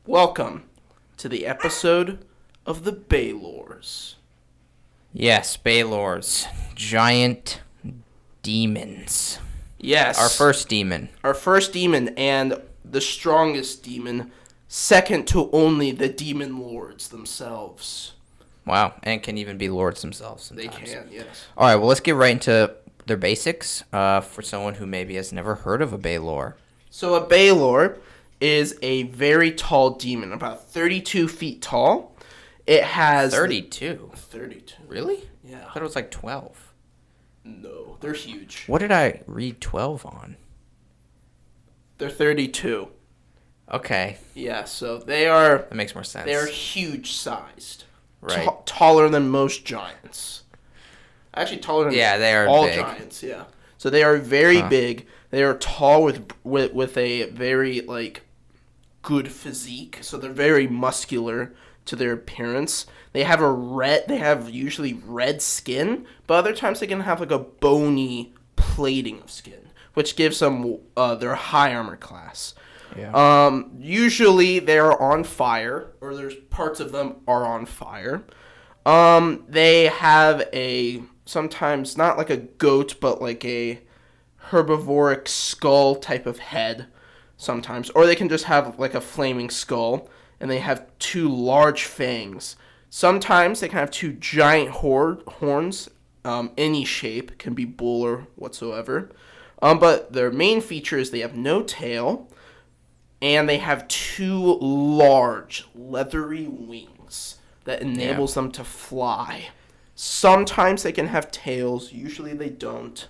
Welcome to the episode of the Balors. Yes, Balors. Giant demons. Yes. Our first demon. Our first demon and the strongest demon, second to only the demon lords themselves. Wow, and can even be lords themselves sometimes. They can, yes. All right, well, let's get right into their basics for someone who maybe has never heard of a Balor. So a Balor is a very tall demon, about 32 feet tall. It has... 32? 32. Really? Yeah. I thought it was like 12. No, they're huge. What did I read 12 on? They're 32. Okay. Yeah, so they are... That makes more sense. They're huge-sized. Right. Taller than most giants. Actually, taller than they are all big. giants, yeah. So they are very big. They are tall with a very, good physique. So they're very muscular to their appearance. They have usually red skin, but other times they can have, a bony plating of skin, which gives them their high armor class. Yeah. Usually they are on fire, or there's parts of them are on fire. They have sometimes not like a goat, but like a herbivoric skull type of head sometimes. Or they can just have like a flaming skull, and they have two large fangs. Sometimes they can have two giant horns, any shape, can be bull or whatsoever. But their main feature is they have no tail, and they have two large leathery wings that enables them to fly. Sometimes they can have tails. Usually they don't.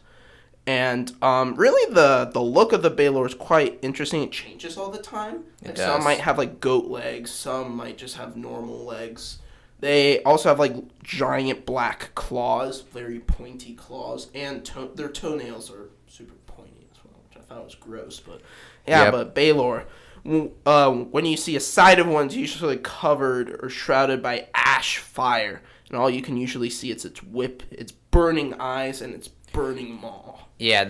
And really the look of the Balor is quite interesting. It changes all the time. It Some does. might have goat legs. Some might just have normal legs. They also have giant black claws, very pointy claws, and their toenails are super pointy as well, which I thought was gross. But yeah, But Balor, when you see a side of one, it's usually covered or shrouded by ash fire, and all you can usually see is its whip, its burning eyes, and its burning maw. Yeah,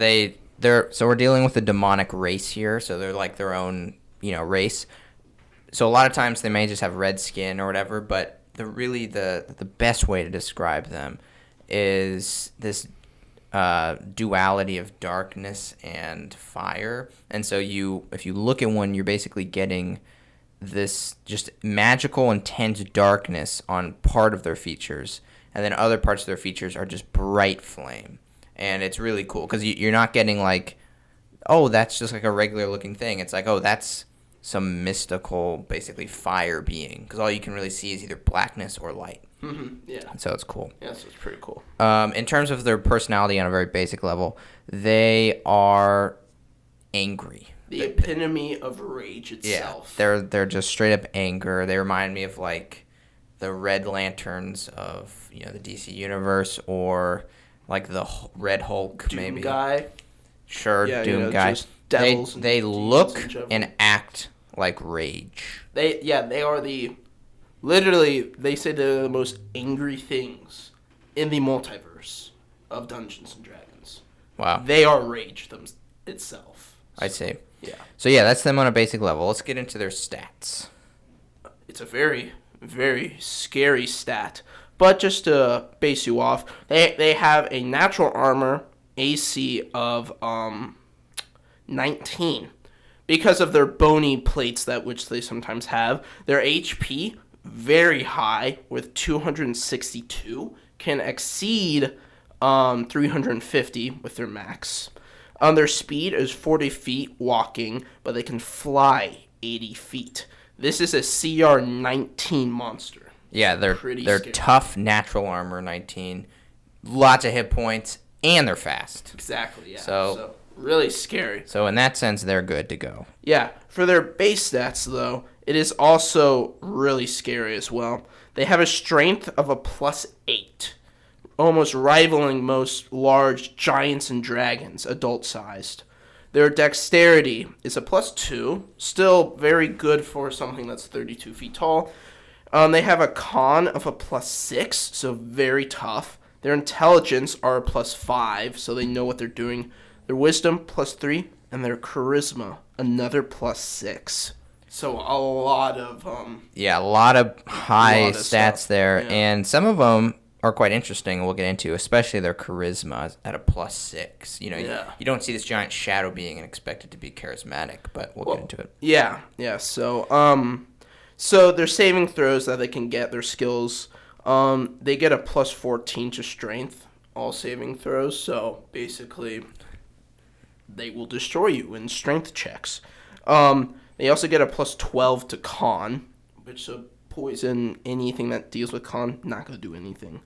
so we're dealing with a demonic race here, so they're like their own, race. So a lot of times they may just have red skin or whatever, but the best way to describe them is this duality of darkness and fire. And so if you look at one, you're basically getting this just magical intense darkness on part of their features, and then other parts of their features are just bright flame. And it's really cool because you're not getting that's just like a regular looking thing. It's like, that's some mystical, basically fire being, because all you can really see is either blackness or light. Mm-hmm. Yeah. And so it's cool. Yeah, so it's pretty cool. In terms of their personality on a very basic level, they are angry. The epitome of rage itself. Yeah, they're just straight up anger. They remind me of the Red Lanterns of the DC universe, or the Red Hulk, Doom maybe. guy. Sure, Yeah, Doom guy. just devils They and look and and act like rage. They are they say they're the most angry things in the multiverse of Dungeons and Dragons. Wow. They are rage itself. I see. Yeah. So yeah, that's them on a basic level. Let's get into their stats. It's a very, very scary stat. But just to base you off, they have a natural armor AC of 19. Because of their bony plates which they sometimes have, their HP very high with 262, can exceed 350 with their max. Their speed is 40 feet walking, but they can fly 80 feet. This is a CR 19 monster. Yeah, they're scary. tough, natural armor 19, lots of hit points, and they're fast. Exactly, yeah. So really scary. So in that sense, they're good to go. Yeah, for their base stats, though, it is also really scary as well. They have a strength of a +8, almost rivaling most large giants and dragons, adult-sized. Their dexterity is a +2, still very good for something that's 32 feet tall. They have a con of a +6, so very tough. Their intelligence are a +5, so they know what they're doing. Their wisdom +3, and their charisma another +6. So a lot of Yeah, a lot of high lot of stats stuff. there, Yeah. and some of them are quite interesting. We'll get into, especially their charisma at a +6. You know, Yeah. you don't see this giant shadow being and expect it to be charismatic, but we'll get into it. Yeah, yeah. So their saving throws that they can get, their skills, they get a +14 to strength, all saving throws. So basically, they will destroy you in strength checks. They also get a +12 to con, which poison anything that deals with con, not gonna do anything.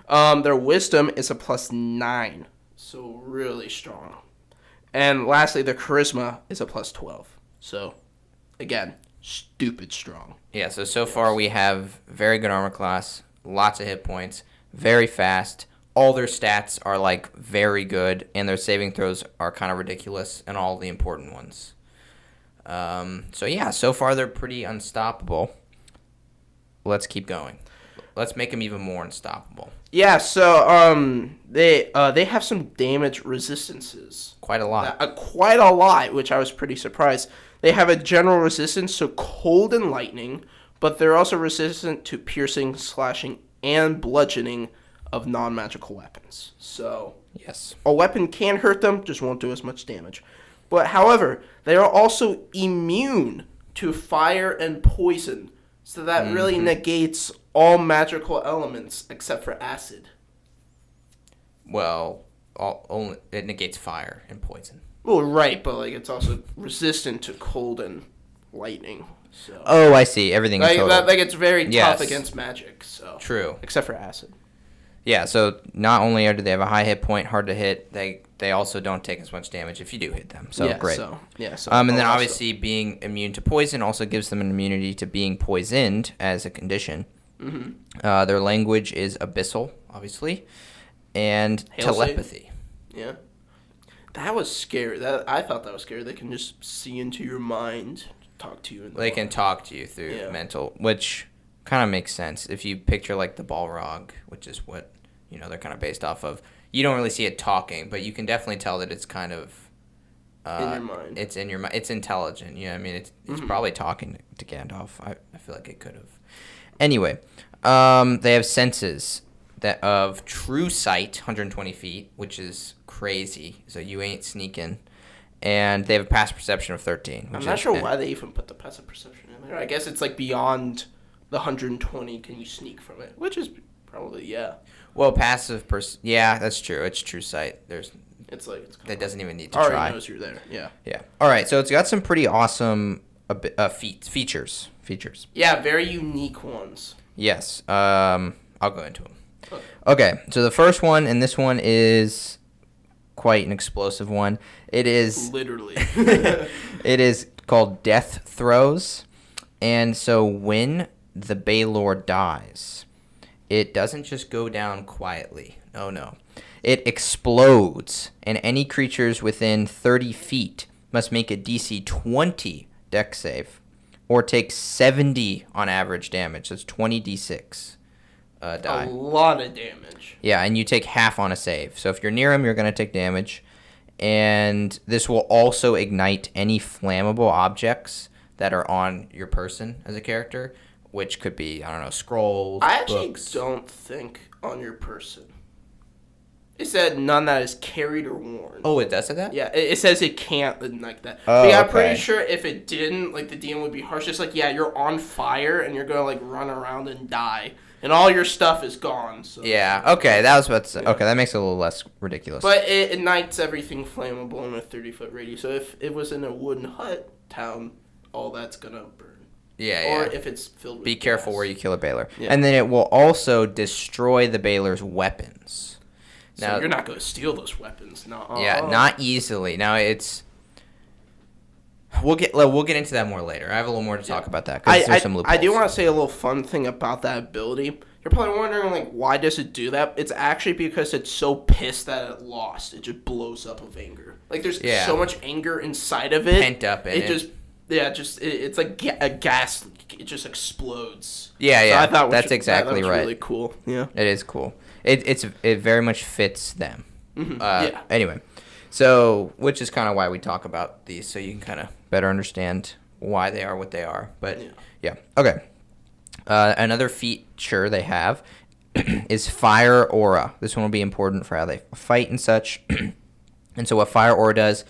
Their wisdom is a +9, so really strong. And lastly, their charisma is a +12. So, again, stupid strong. Yeah, so far we have very good armor class, lots of hit points, very fast. All their stats are like very good, and their saving throws are kind of ridiculous, and all the important ones. So far they're pretty unstoppable. Let's keep going. Let's make them even more unstoppable. Yeah, so they have some damage resistances. Quite a lot. Quite a lot, which I was pretty surprised. They have a general resistance to cold and lightning, but they're also resistant to piercing, slashing, and bludgeoning of non-magical weapons. So Yes. a weapon can hurt them, just won't do as much damage. But however, they are also immune to fire and poison, so that really negates all magical elements except for acid. Well, only it negates fire and poison. Well, right, but like it's also resistant to cold and lightning. So Oh, I see. Everything in total. it's very Yes. tough against magic. So True. except for acid. Yeah, so not only do they have a high hit point, hard to hit, they also don't take as much damage if you do hit them. So yeah, great. So And then also- obviously being immune to poison also gives them an immunity to being poisoned as a condition. Mm-hmm. Their language is abyssal, obviously, and Hail telepathy. Yeah. That was scary. I thought that was scary. They can just see into your mind, talk to you. They can talk to you through mental, which kind of makes sense. If you picture like the Balrog, which is what they're kind of based off of, you don't really see it talking, but you can definitely tell that it's kind of in your mind. It's in your mind. It's intelligent. Yeah, I mean, it's probably talking to Gandalf. I feel like it could have. Anyway, they have senses that of true sight, 120 feet, which is crazy. So you ain't sneaking. And they have a passive perception of 13. I'm not sure why they even put the passive perception in there. I guess it's like beyond the 120. Can you sneak from it? Which is probably Well, yeah, that's true. It's true sight. It's that doesn't even need to already try. knows you're there. Yeah. Yeah. All right. So it's got some pretty awesome features. Yeah, very unique ones. Yes. I'll go into them. Okay. So the first one, and this one is quite an explosive one. It is literally. It is called Death Throws, and so when the Balor dies, it doesn't just go down quietly. Oh no. It explodes, and any creatures within 30 feet must make a DC 20 dex save, or take 70 on average damage. That's 20 d6 die. A lot of damage. Yeah, and you take half on a save. So if you're near him, you're going to take damage. And this will also ignite any flammable objects that are on your person as a character, which could be, I don't know, scrolls, I actually books. don't think on your person. It said none that is carried or worn. Oh, it does say that? Yeah, it says it can't like that. Oh, but yeah, I'm okay. pretty sure if it didn't, like the DM would be harsh. Just like, yeah, you're on fire and you're gonna like run around and die, and all your stuff is gone. So. Yeah, okay, that was about to say. Okay, that makes it a little less ridiculous. But it ignites everything flammable in a 30-foot radius. So if it was in a wooden hut town, all that's gonna burn. Yeah. Or if it's filled with Be careful gas. where you kill a Balor. Yeah. And then it will also destroy the Balor's weapons. So Now, you're not gonna steal those weapons, no. yeah, not easily. Now it's we'll get into that more later. I have a little more to talk about that because there's some loopholes. I do want to say a little fun thing about that ability. You're probably wondering, like, why does it do that? It's actually because it's so pissed that it lost. It just blows up of anger. Like, there's so much anger inside of it. Pent up in it. It's like a gas leak. It just explodes. Yeah, So I thought that's exactly that was right. really cool. Yeah. It is cool. It very much fits them. Mm-hmm. Anyway, so which is kind of why we talk about these, so you can kind of better understand why they are what they are. But yeah. Okay. Another feature they have is Fire Aura. This one will be important for how they fight and such. And so what Fire Aura does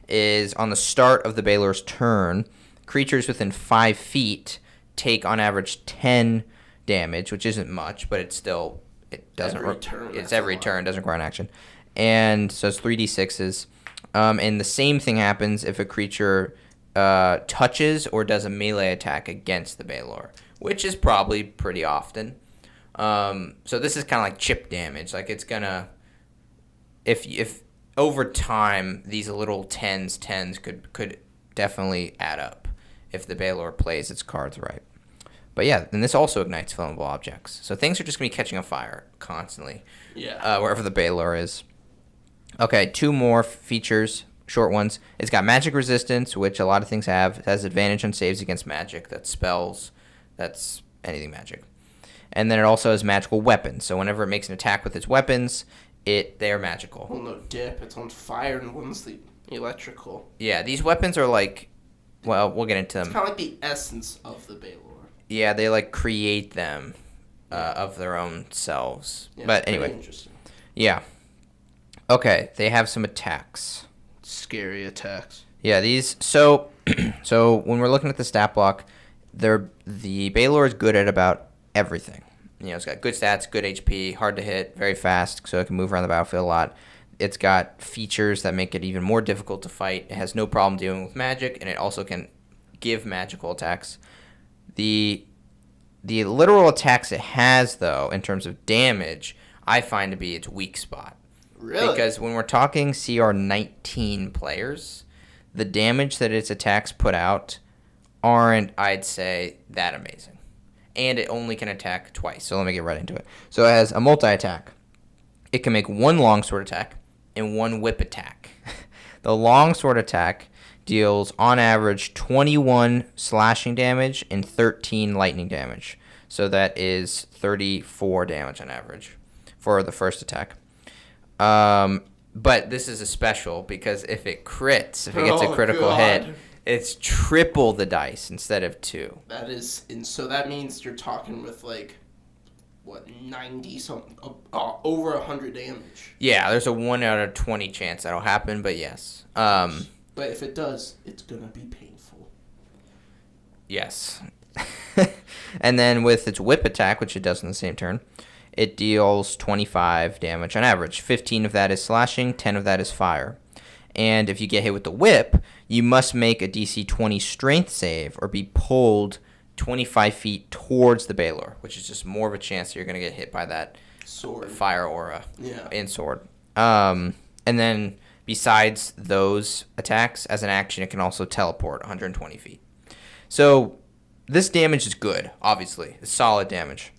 is on the start of the Balor's turn, creatures within 5 feet take on average 10 damage, which isn't much, but it's still, it doesn't, it's every turn, doesn't require an action. And so it's 3d6s. And the same thing happens if a creature touches or does a melee attack against the Balor, which is probably pretty often. So this is kind of like chip damage. Like it's gonna, if over time these little tens could definitely add up if the Balor plays its cards right. But yeah, and this also ignites flammable objects. So things are just gonna be catching on fire constantly. Yeah. Wherever the Balor is. Okay, 2 more features, short ones. It's got magic resistance, which a lot of things have. It has advantage on saves against magic. That's spells. That's anything magic. And then it also has magical weapons. So whenever it makes an attack with its weapons, they're magical. Well, no dip. It's on fire and one's the electrical. Yeah, these weapons are like, well, we'll get into them. It's kind of like the essence of the Balor. Yeah, they like create them of their own selves. Yeah, but anyway. Interesting. Yeah. Okay, they have some attacks. Scary attacks. Yeah, these. So when we're looking at the stat block, the Balor is good at about everything. You know, it's got good stats, good HP, hard to hit, very fast, so it can move around the battlefield a lot. It's got features that make it even more difficult to fight. It has no problem dealing with magic, and it also can give magical attacks. The literal attacks it has, though, in terms of damage, I find to be its weak spot. Really? Because when we're talking CR 19 players, the damage that its attacks put out aren't, I'd say, that amazing. And it only can attack twice. So let me get right into it. So it has a multi-attack. It can make 1 longsword attack and 1 whip attack. The longsword attack deals, on average, 21 slashing damage and 13 lightning damage. So that is 34 damage on average for the first attack. But this is a special because if it crits, if it gets a critical hit, it's triple the dice instead of 2. That is, and so that means you're talking with like, what, 90 something, over 100 damage. Yeah, there's a 1 out of 20 chance that'll happen, but yes. But if it does, it's gonna be painful. Yes. And then with its whip attack, which it does in the same turn, it deals 25 damage on average. 15 of that is slashing, 10 of that is fire. And if you get hit with the whip, you must make a DC 20 strength save or be pulled 25 feet towards the Balor, which is just more of a chance that you're going to get hit by that sword fire aura in sword. And then besides those attacks, as an action, it can also teleport 120 feet. So this damage is good, obviously. It's solid damage.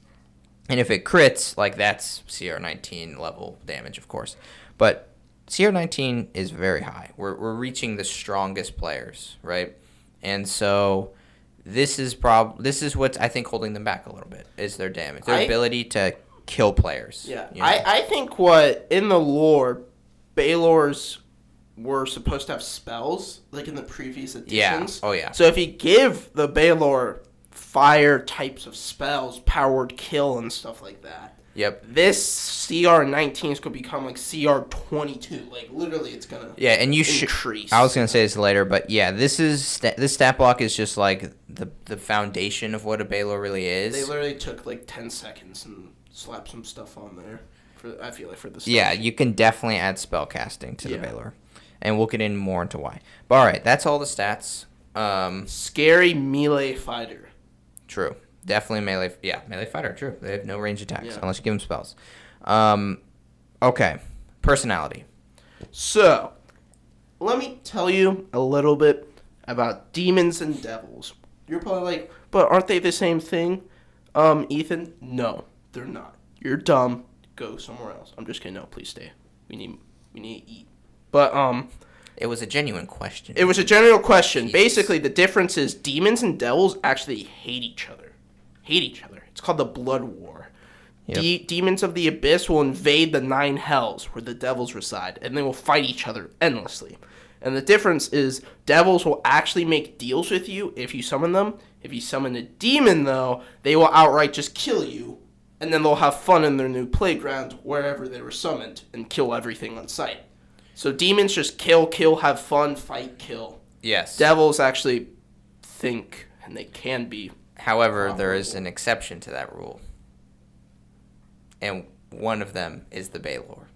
And if it crits, like that's CR19 level damage, of course. But CR19 is very high. We're reaching the strongest players, right? And so this is what's, I think, holding them back a little bit, is their damage. Their ability to kill players. Yeah. You know? I think what, in the lore, Balors were supposed to have spells, like in the previous editions. Yeah. Oh, yeah. So if you give the Balor fire types of spells, powered kill and stuff like that. Yep. This CR19 is going to become like CR22. Like literally, it's going to and you increase. I was going to say this later, but yeah, this stat block is just like the foundation of what a Balor really is. They literally took like 10 seconds and slapped some stuff on there. I feel like for the stuff. Yeah, you can definitely add spell casting to the Balor, and we'll get in more into why. But all right, that's all the stats. Scary melee fighter. True. Definitely melee. Yeah, melee fighter. True. They have no range attacks unless you give them spells. Okay. Personality. So, let me tell you a little bit about demons and devils. You're probably like, but aren't they the same thing, Ethan? No, they're not. You're dumb. Go somewhere else. I'm just kidding. No, please stay. We need to eat. But it was a genuine question. It was a general question. Jeez. Basically, the difference is demons and devils actually hate each other. It's called the Blood War. Yep. Demons of the Abyss will invade the 9 hells where the devils reside, and they will fight each other endlessly. And the difference is devils will actually make deals with you if you summon them. If you summon a demon, though, they will outright just kill you, and then they'll have fun in their new playground wherever they were summoned and kill everything on sight. So demons just kill, have fun, fight, kill. Yes. Devils actually think, and they can be. However, there is an exception to that rule. And one of them is the Balor.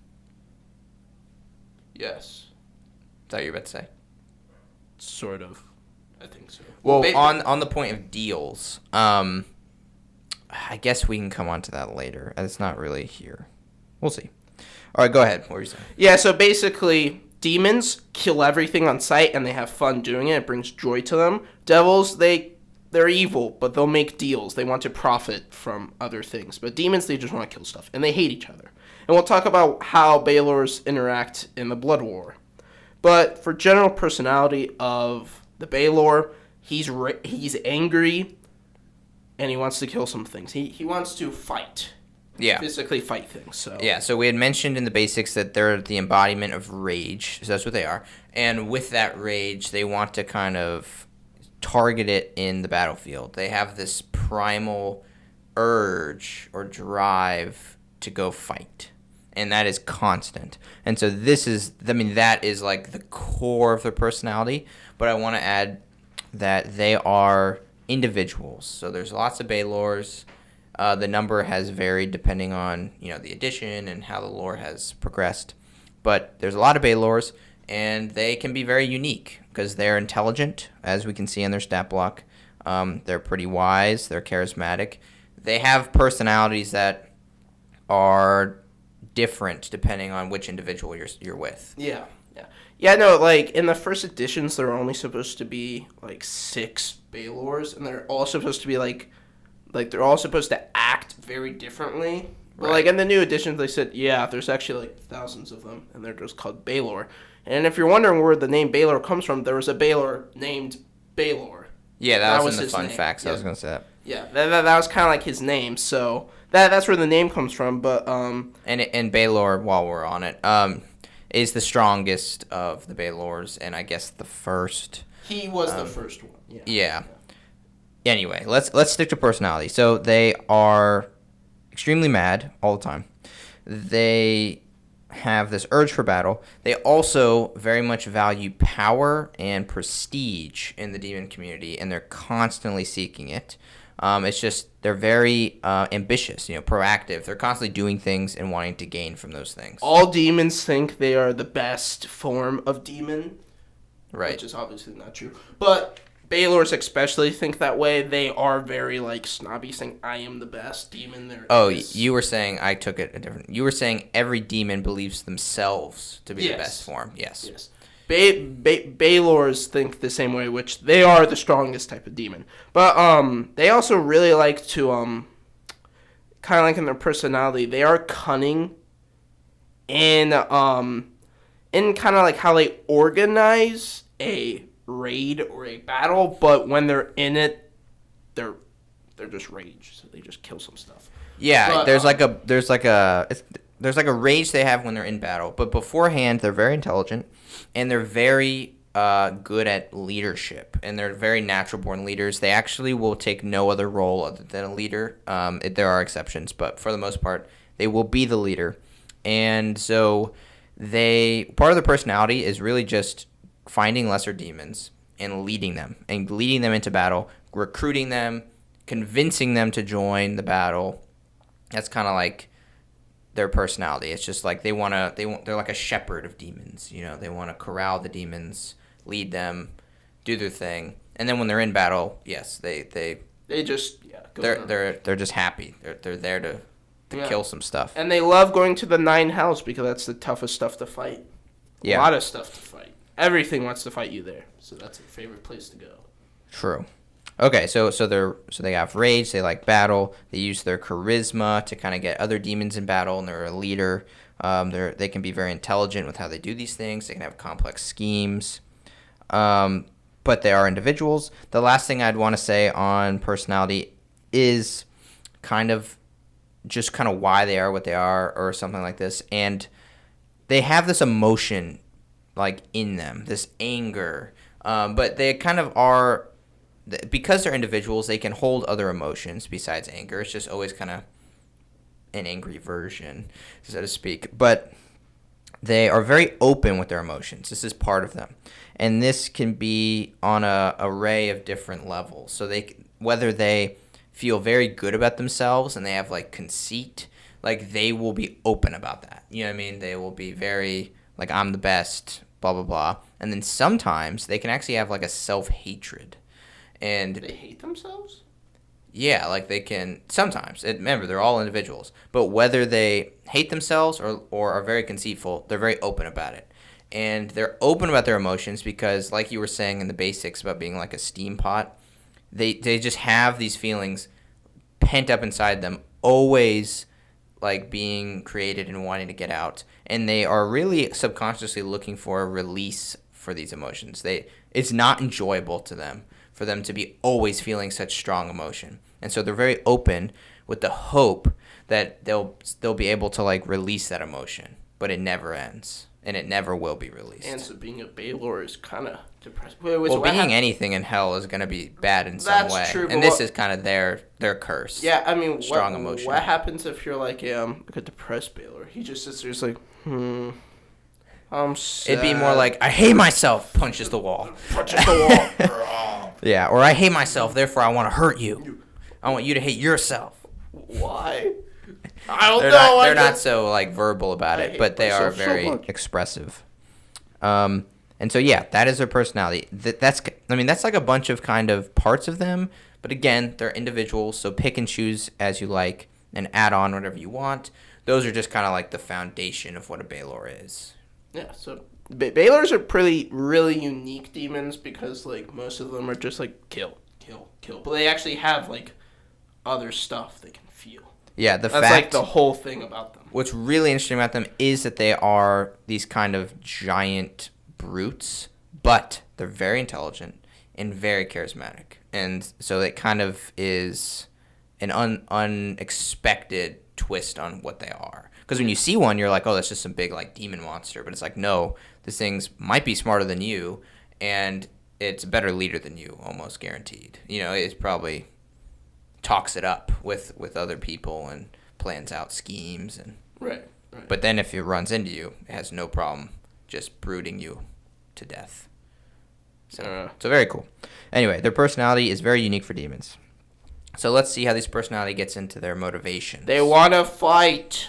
Yes. Is that what you're about to say? Sort of. I think so. Well, on the point of deals, I guess we can come on to that later. It's not really here. We'll see. All right, go ahead. What were you saying? Yeah, so basically, demons kill everything on sight, and they have fun doing it. It brings joy to them. Devils, they're evil, but they'll make deals. They want to profit from other things. But demons, they just want to kill stuff, and they hate each other. And we'll talk about how Balors interact in the Blood War. But for general personality of the Balor, he's angry, and he wants to kill some things. He wants to fight. Yeah. Physically fight things. So yeah, so we had mentioned in the basics that they're the embodiment of rage. So that's what they are. And with that rage, they want to kind of target it in the battlefield. They have this primal urge or drive to go fight. And that is constant. And so that is like the core of their personality. But I want to add that they are individuals. So there's lots of Balors. The number has varied depending on, the edition and how the lore has progressed. But there's a lot of Balors, and they can be very unique because they're intelligent, as we can see in their stat block. They're pretty wise. They're charismatic. They have personalities that are different depending on which individual you're with. Yeah, no, like, in the first editions, there are only supposed to be, 6 Balors, and they're all supposed to be, they're all supposed to act very differently. But, Right. in the new editions, they said, there's actually, thousands of them, and they're just called Balor. And if you're wondering where the name Balor comes from, there was a Balor named Balor. Yeah, that was in the fun name. facts. Yeah. I was going to say that. Yeah, that was kind of like his name, so that's where the name comes from, but, And Balor, while we're on it, is the strongest of the Balors, and I guess the first. He was the first one, Yeah. Anyway, let's stick to personality. So they are extremely mad all the time. They have this urge for battle. They also very much value power and prestige in the demon community, and they're constantly seeking it. It's just they're very ambitious, proactive. They're constantly doing things and wanting to gain from those things. All demons think they are the best form of demon. Right. Which is obviously not true. But Balors especially think that way. They are very, snobby, saying, I am the best demon there is. You were saying, I took it a different... You were saying every demon believes themselves to be the best form. Yes. Balors think the same way, which they are the strongest type of demon. But they also really like to, kind of like in their personality, they are cunning in kind of like how they organize a raid or a battle, but when they're in it, they're just rage, so they just kill some stuff. Yeah, but, there's like a rage they have when they're in battle, but beforehand they're very intelligent and they're very good at leadership, and they're very natural born leaders. They actually will take no other role other than a leader. There are exceptions, but for the most part, they will be the leader, and so part of their personality is really just finding lesser demons and leading them into battle, recruiting them, convincing them to join the battle. That's kind of like their personality. It's just like they're like a shepherd of demons. They want to corral the demons, lead them, do their thing, and then when they're in battle, yes, they just they're just happy. They're there to kill some stuff. And they love going to the 9 hells because that's the toughest stuff to fight. A lot of stuff to fight. Everything wants to fight you there, so that's their favorite place to go. True. Okay, so they have rage. They like battle. They use their charisma to kind of get other demons in battle, and they're a leader. They can be very intelligent with how they do these things. They can have complex schemes, but they are individuals. The last thing I'd want to say on personality is kind of why they are what they are, or something like this. And they have this emotion like in them, this anger. But they kind of are, because they're individuals, they can hold other emotions besides anger. It's just always kind of an angry version, so to speak. But they are very open with their emotions. This is part of them. And this can be on a array of different levels. So whether they feel very good about themselves and they have like conceit, like they will be open about that. You know what I mean? They will be very like, I'm the best, blah, blah, blah. And then sometimes they can actually have like a self-hatred. And they hate themselves? Yeah, like they can sometimes. Remember, they're all individuals. But whether they hate themselves or are very conceitful, they're very open about it. And they're open about their emotions because, like you were saying in the basics about being like a steam pot, they just have these feelings pent up inside them, always like being created and wanting to get out. And they are really subconsciously looking for a release for these emotions. It's not enjoyable to them for them to be always feeling such strong emotion. And so they're very open with the hope that they'll be able to like release that emotion, but it never ends and it never will be released. And so being a Balor is kind of depressing. Well, being anything in hell is going to be bad in some way. That's true. And this is kind of their curse. Yeah, I mean, strong emotion. What happens if you're like a depressed Balor? He just sits there, he's like, I'm sad. It'd be more like, I hate myself, punches the wall. Punches the wall. Yeah, or I hate myself, therefore I want to hurt you. I want you to hate yourself. Why? I don't know. They're not so like verbal about it, but they are very expressive. And so yeah, that is their personality. That's like a bunch of kind of parts of them, but again, they're individuals, so pick and choose as you like and add on whatever you want. Those are just kind of like the foundation of what a Balor is. Yeah, so Balors are really unique demons because like most of them are just like kill, but they actually have like other stuff they can feel. Yeah, that's like the whole thing about them. What's really interesting about them is that they are these kind of giant brutes, but they're very intelligent and very charismatic, and so it kind of is an unexpected twist on what they are. Because when you see one, you're like, oh, that's just some big like demon monster. But it's like, no, this thing's might be smarter than you, and it's a better leader than you, almost guaranteed. You know, it's probably talks it up with other people and plans out schemes and right. But then if it runs into you, it has no problem just brooding you to death. So very cool. Anyway, their personality is very unique for demons. So let's see how this personality gets into their motivations. They want to fight.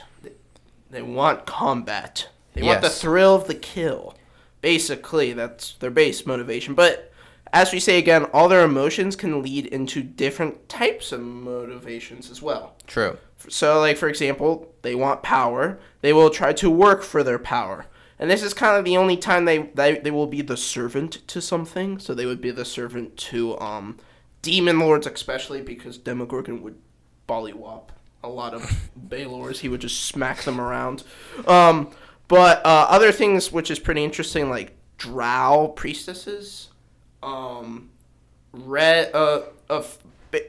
They want combat. They want the thrill of the kill. Basically, that's their base motivation. But as we say again, all their emotions can lead into different types of motivations as well. True. So, like, for example, they want power. They will try to work for their power. And this is kind of the only time they will be the servant to something. So they would be the servant to demon lords, especially because Demogorgon would bollywop a lot of Balors. He would just smack them around. But other things which is pretty interesting, like drow priestesses,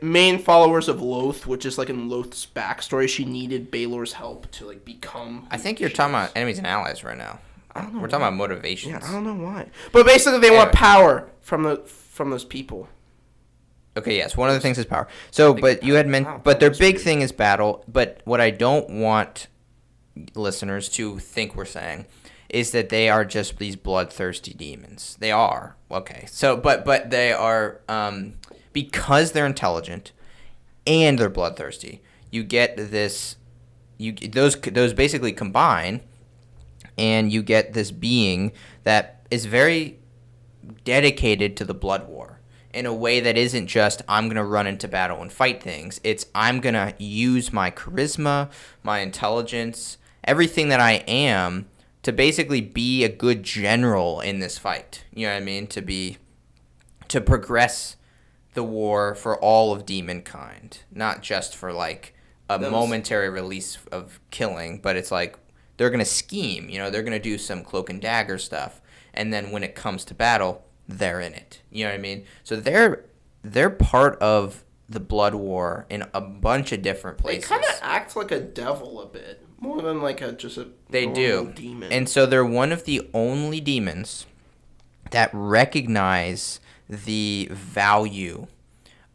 main followers of Loth, which is like in Loth's backstory, she needed Balor's help to like become. I think you're talking about enemies and allies right now. I don't know. We're talking about motivations. Yeah, I don't know why. But basically, they want power from those people. Okay, yes. One of the things is power. So, but you had mentioned, but their big thing is battle. But what I don't want listeners to think we're saying is that they are just these bloodthirsty demons. They are. Okay. So, but they are because they're intelligent and they're bloodthirsty. You get this. Those basically combine, and you get this being that is very dedicated to the blood war. In a way that isn't just, I'm going to run into battle and fight things. It's, I'm going to use my charisma, my intelligence, everything that I am to basically be a good general in this fight. You know what I mean? To progress the war for all of demonkind. Not just for like a momentary release of killing, but it's like they're going to scheme. You know, they're going to do some cloak and dagger stuff. And then when it comes to battle, they're in it. You know what I mean? So they're part of the blood war in a bunch of different places. They kind of act like a devil a bit, more than like just a They normal do. demon. And so they're one of the only demons that recognize the value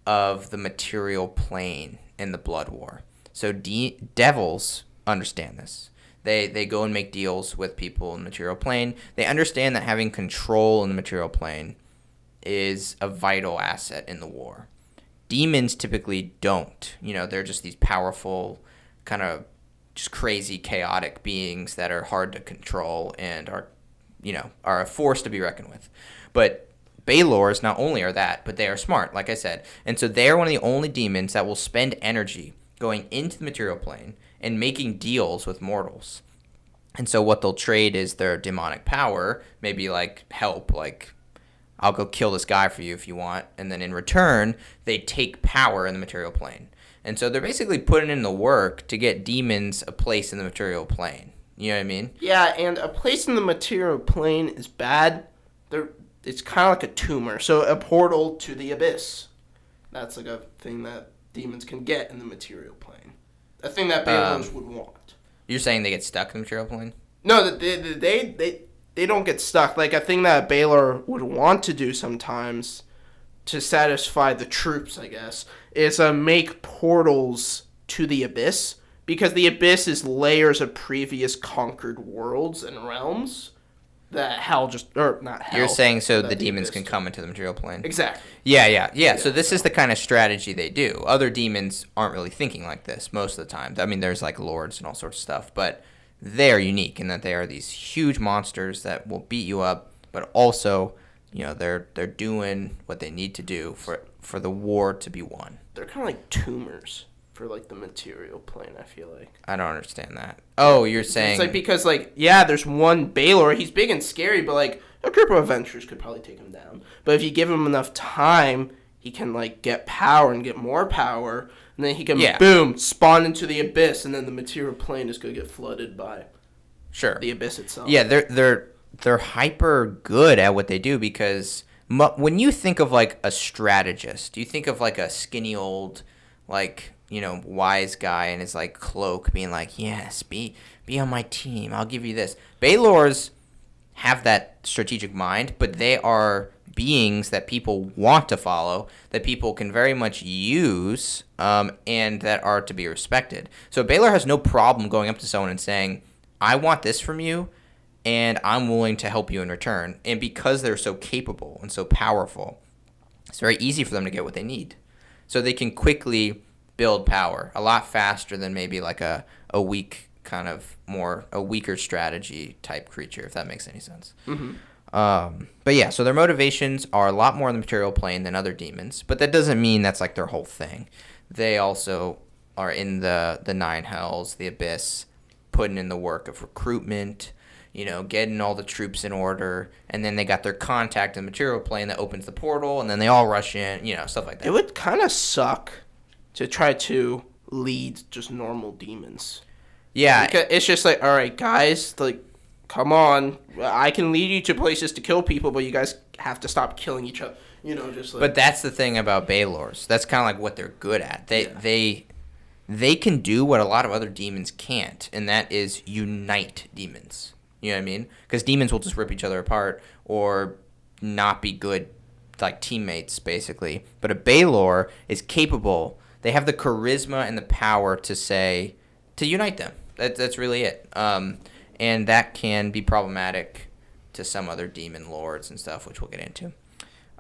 of the material plane in the Blood War. So devils understand this. They go and make deals with people in the material plane. They understand that having control in the material plane is a vital asset in the war. Demons typically don't. They're just these powerful, kind of just crazy, chaotic beings that are hard to control and are a force to be reckoned with. But Balors not only are that, but they are smart, like I said. And so they're one of the only demons that will spend energy going into the material plane and making deals with mortals. And so what they'll trade is their demonic power, maybe like help, like I'll go kill this guy for you if you want. And then in return, they take power in the material plane. And so they're basically putting in the work to get demons a place in the material plane. You know what I mean? Yeah, and a place in the material plane is bad. It's kind of like a tumor. So a portal to the abyss. That's like a thing that demons can get in the material plane. A thing that Balors would want. You're saying they get stuck in the material plane? No, they don't get stuck. Like a thing that Balor would want to do sometimes to satisfy the troops, I guess, is make portals to the abyss. Because the abyss is layers of previous conquered worlds and realms that hell just, or not hell. You're saying so the demons can come into the material plane? Exactly. Yeah. So this is the kind of strategy they do. Other demons aren't really thinking like this most of the time. I mean, there's like lords and all sorts of stuff, but they're unique in that they are these huge monsters that will beat you up, but also, they're doing what they need to do for the war to be won. They're kind of like tumors for like the material plane, I feel like. I don't understand that. Oh, you're saying... It's like because there's one Balor, he's big and scary, but like a group of adventurers could probably take him down. But if you give him enough time, he can like get power and get more power, and then he can boom, spawn into the abyss, and then the material plane is going to get flooded by the abyss itself. Yeah, they're hyper good at what they do because when you think of like a strategist, you think of like a skinny old like wise guy in his like cloak being like, yes, be on my team, I'll give you this. Balors have that strategic mind, but they are beings that people want to follow, that people can very much use, and that are to be respected. So Balor has no problem going up to someone and saying, I want this from you, and I'm willing to help you in return. And because they're so capable and so powerful, it's very easy for them to get what they need. So they can quickly build power a lot faster than maybe like a weak kind of a weaker strategy type creature, if that makes any sense. Mm-hmm. But yeah, so their motivations are a lot more on the material plane than other demons, but that doesn't mean that's like their whole thing. They also are in the nine hells, the abyss, putting in the work of recruitment, getting all the troops in order, and then they got their contact in the material plane that opens the portal, and then they all rush in, stuff like that. It would kind of suck to try to lead just normal demons. Yeah. Because it's just like, all right, guys, like, come on. I can lead you to places to kill people, but you guys have to stop killing each other. Just like... But that's the thing about Balors. That's kind of like what they're good at. They can do what a lot of other demons can't, and that is unite demons. You know what I mean? Because demons will just rip each other apart or not be good, like, teammates, basically. But a Balor is capable. They have the charisma and the power to unite them. That's really it. And that can be problematic to some other demon lords and stuff, which we'll get into.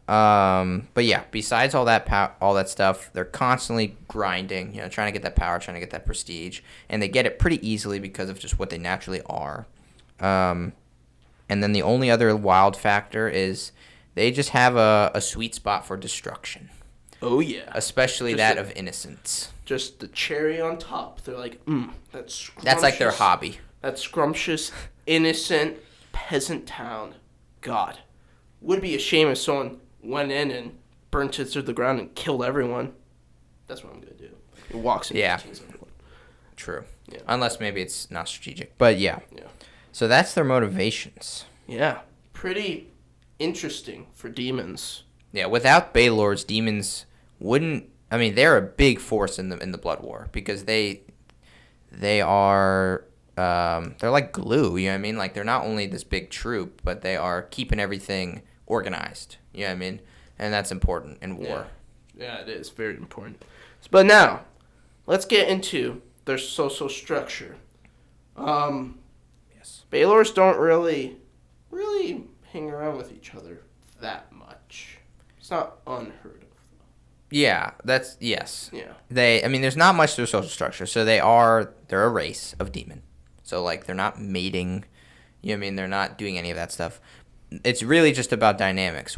But yeah, besides all that stuff, they're constantly grinding, trying to get that power, trying to get that prestige, and they get it pretty easily because of just what they naturally are. And then the only other wild factor is they just have a sweet spot for destruction. Oh, yeah. Especially that of innocence. Just the cherry on top. They're like, that's scrumptious. That's like their hobby. That scrumptious, innocent peasant town. God. Would be a shame if someone went in and burnt it to the ground and killed everyone. That's what I'm going to do. It walks in. Yeah. True. Yeah. Unless maybe it's not strategic. But yeah. So that's their motivations. Yeah. Pretty interesting for demons. Yeah, without Balors, demons wouldn't... I mean, they're a big force in the Blood War because they are they're like glue. You know what I mean? Like they're not only this big troop, but they are keeping everything organized. You know what I mean? And that's important in war. Yeah, it is very important. But now, let's get into their social structure. Yes. Balors don't really hang around with each other that much. It's not unheard of. Yeah, that's yes. Yeah. There's not much to their social structure. So they're a race of demon. So like they're not mating, you know what I mean? They're not doing any of that stuff. It's really just about dynamics.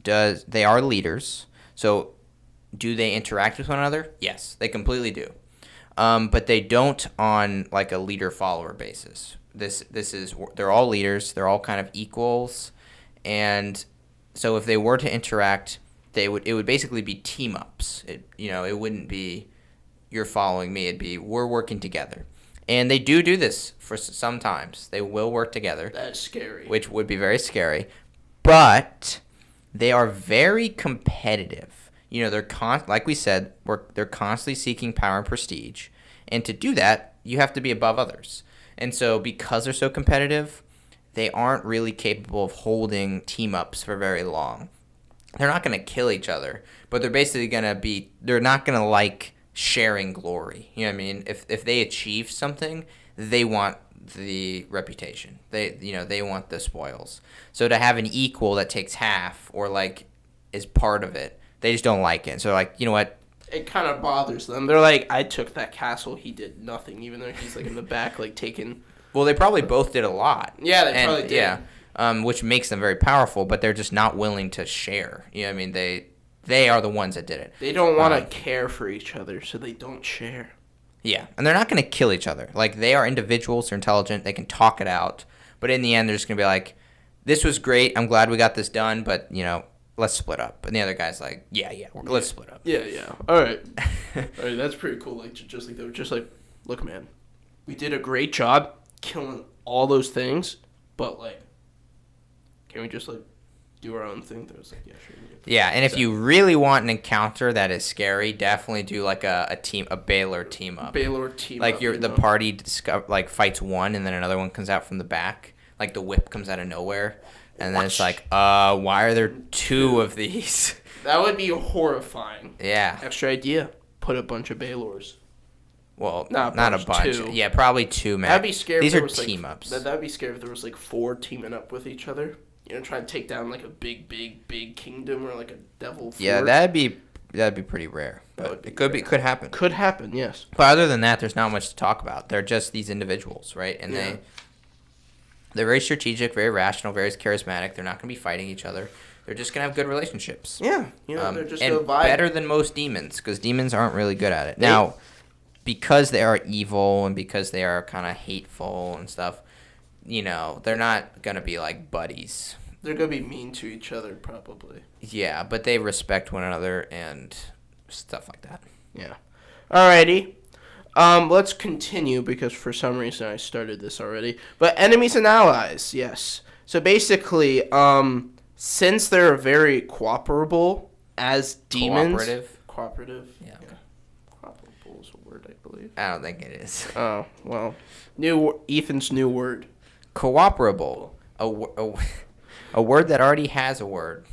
They are leaders. So do they interact with one another? Yes, they completely do. But they don't on like a leader follower basis. They're all leaders, they're all kind of equals, and so if they were to interact, it would basically be team ups. It wouldn't be you're following me, it'd be we're working together. And they do this for sometimes. They will work together. That's scary. Which would be very scary. But they are very competitive. They're like we said, they're constantly seeking power and prestige. And to do that, you have to be above others. And so because they're so competitive, they aren't really capable of holding team-ups for very long. They're not going to kill each other, but they're basically going to they're not going to like sharing glory. You know what I mean? If they achieve something, they want the reputation. They want the spoils. So to have an equal that takes half or like is part of it, they just don't like it. So like, you know what? It kind of bothers them. They're like, I took that castle, he did nothing, even though he's like in the back, like taking. Well, they probably both did a lot. Yeah, they probably did. Yeah, which makes them very powerful, but they're just not willing to share. You know what I mean? They are the ones that did it. They don't want to care for each other, so they don't share. Yeah, and they're not going to kill each other. Like, they are individuals, they're intelligent, they can talk it out, but in the end, they're just going to be like, this was great, I'm glad we got this done, but, let's split up. And the other guy's like, yeah, let's split up. Yeah. All right. That's pretty cool. Like, just like, they were just like, look, man, we did a great job killing all those things, but, like, can we just, like, do our own thing? There was like, yeah, sure. Yeah, and if you really want an encounter that is scary, definitely do like a Balor team up. Balor team like up. The party fights one, and then another one comes out from the back. Like the whip comes out of nowhere, and then it's like, why are there two of these? That would be horrifying. Yeah. Extra idea: put a bunch of Balors. Well, not a bunch. Two. Yeah, probably two, man. That'd be scary. These are team ups. That'd be scary if there was like 4 teaming up with each other. Trying to take down like a big kingdom or like a devil fort. Yeah, that'd be pretty rare. But it could happen. Could happen, yes. But other than that, there's not much to talk about. They're just these individuals, right? And they're very strategic, very rational, very charismatic. They're not going to be fighting each other. They're just going to have good relationships. Yeah, they're just and a vibe. Better than most demons, because demons aren't really good at it. Now, because they are evil and because they are kind of hateful and stuff, they're not going to be like buddies. They're going to be mean to each other, probably. Yeah, but they respect one another and stuff like that. Yeah. Alrighty. Let's continue, because for some reason I started this already. But enemies and allies, yes. So basically, since they're very cooperable as demons... Cooperative? Yeah. Okay. Cooperable is a word, I believe. I don't think it is. Oh, well. Ethan's new word. Cooperable. A word that already has a word.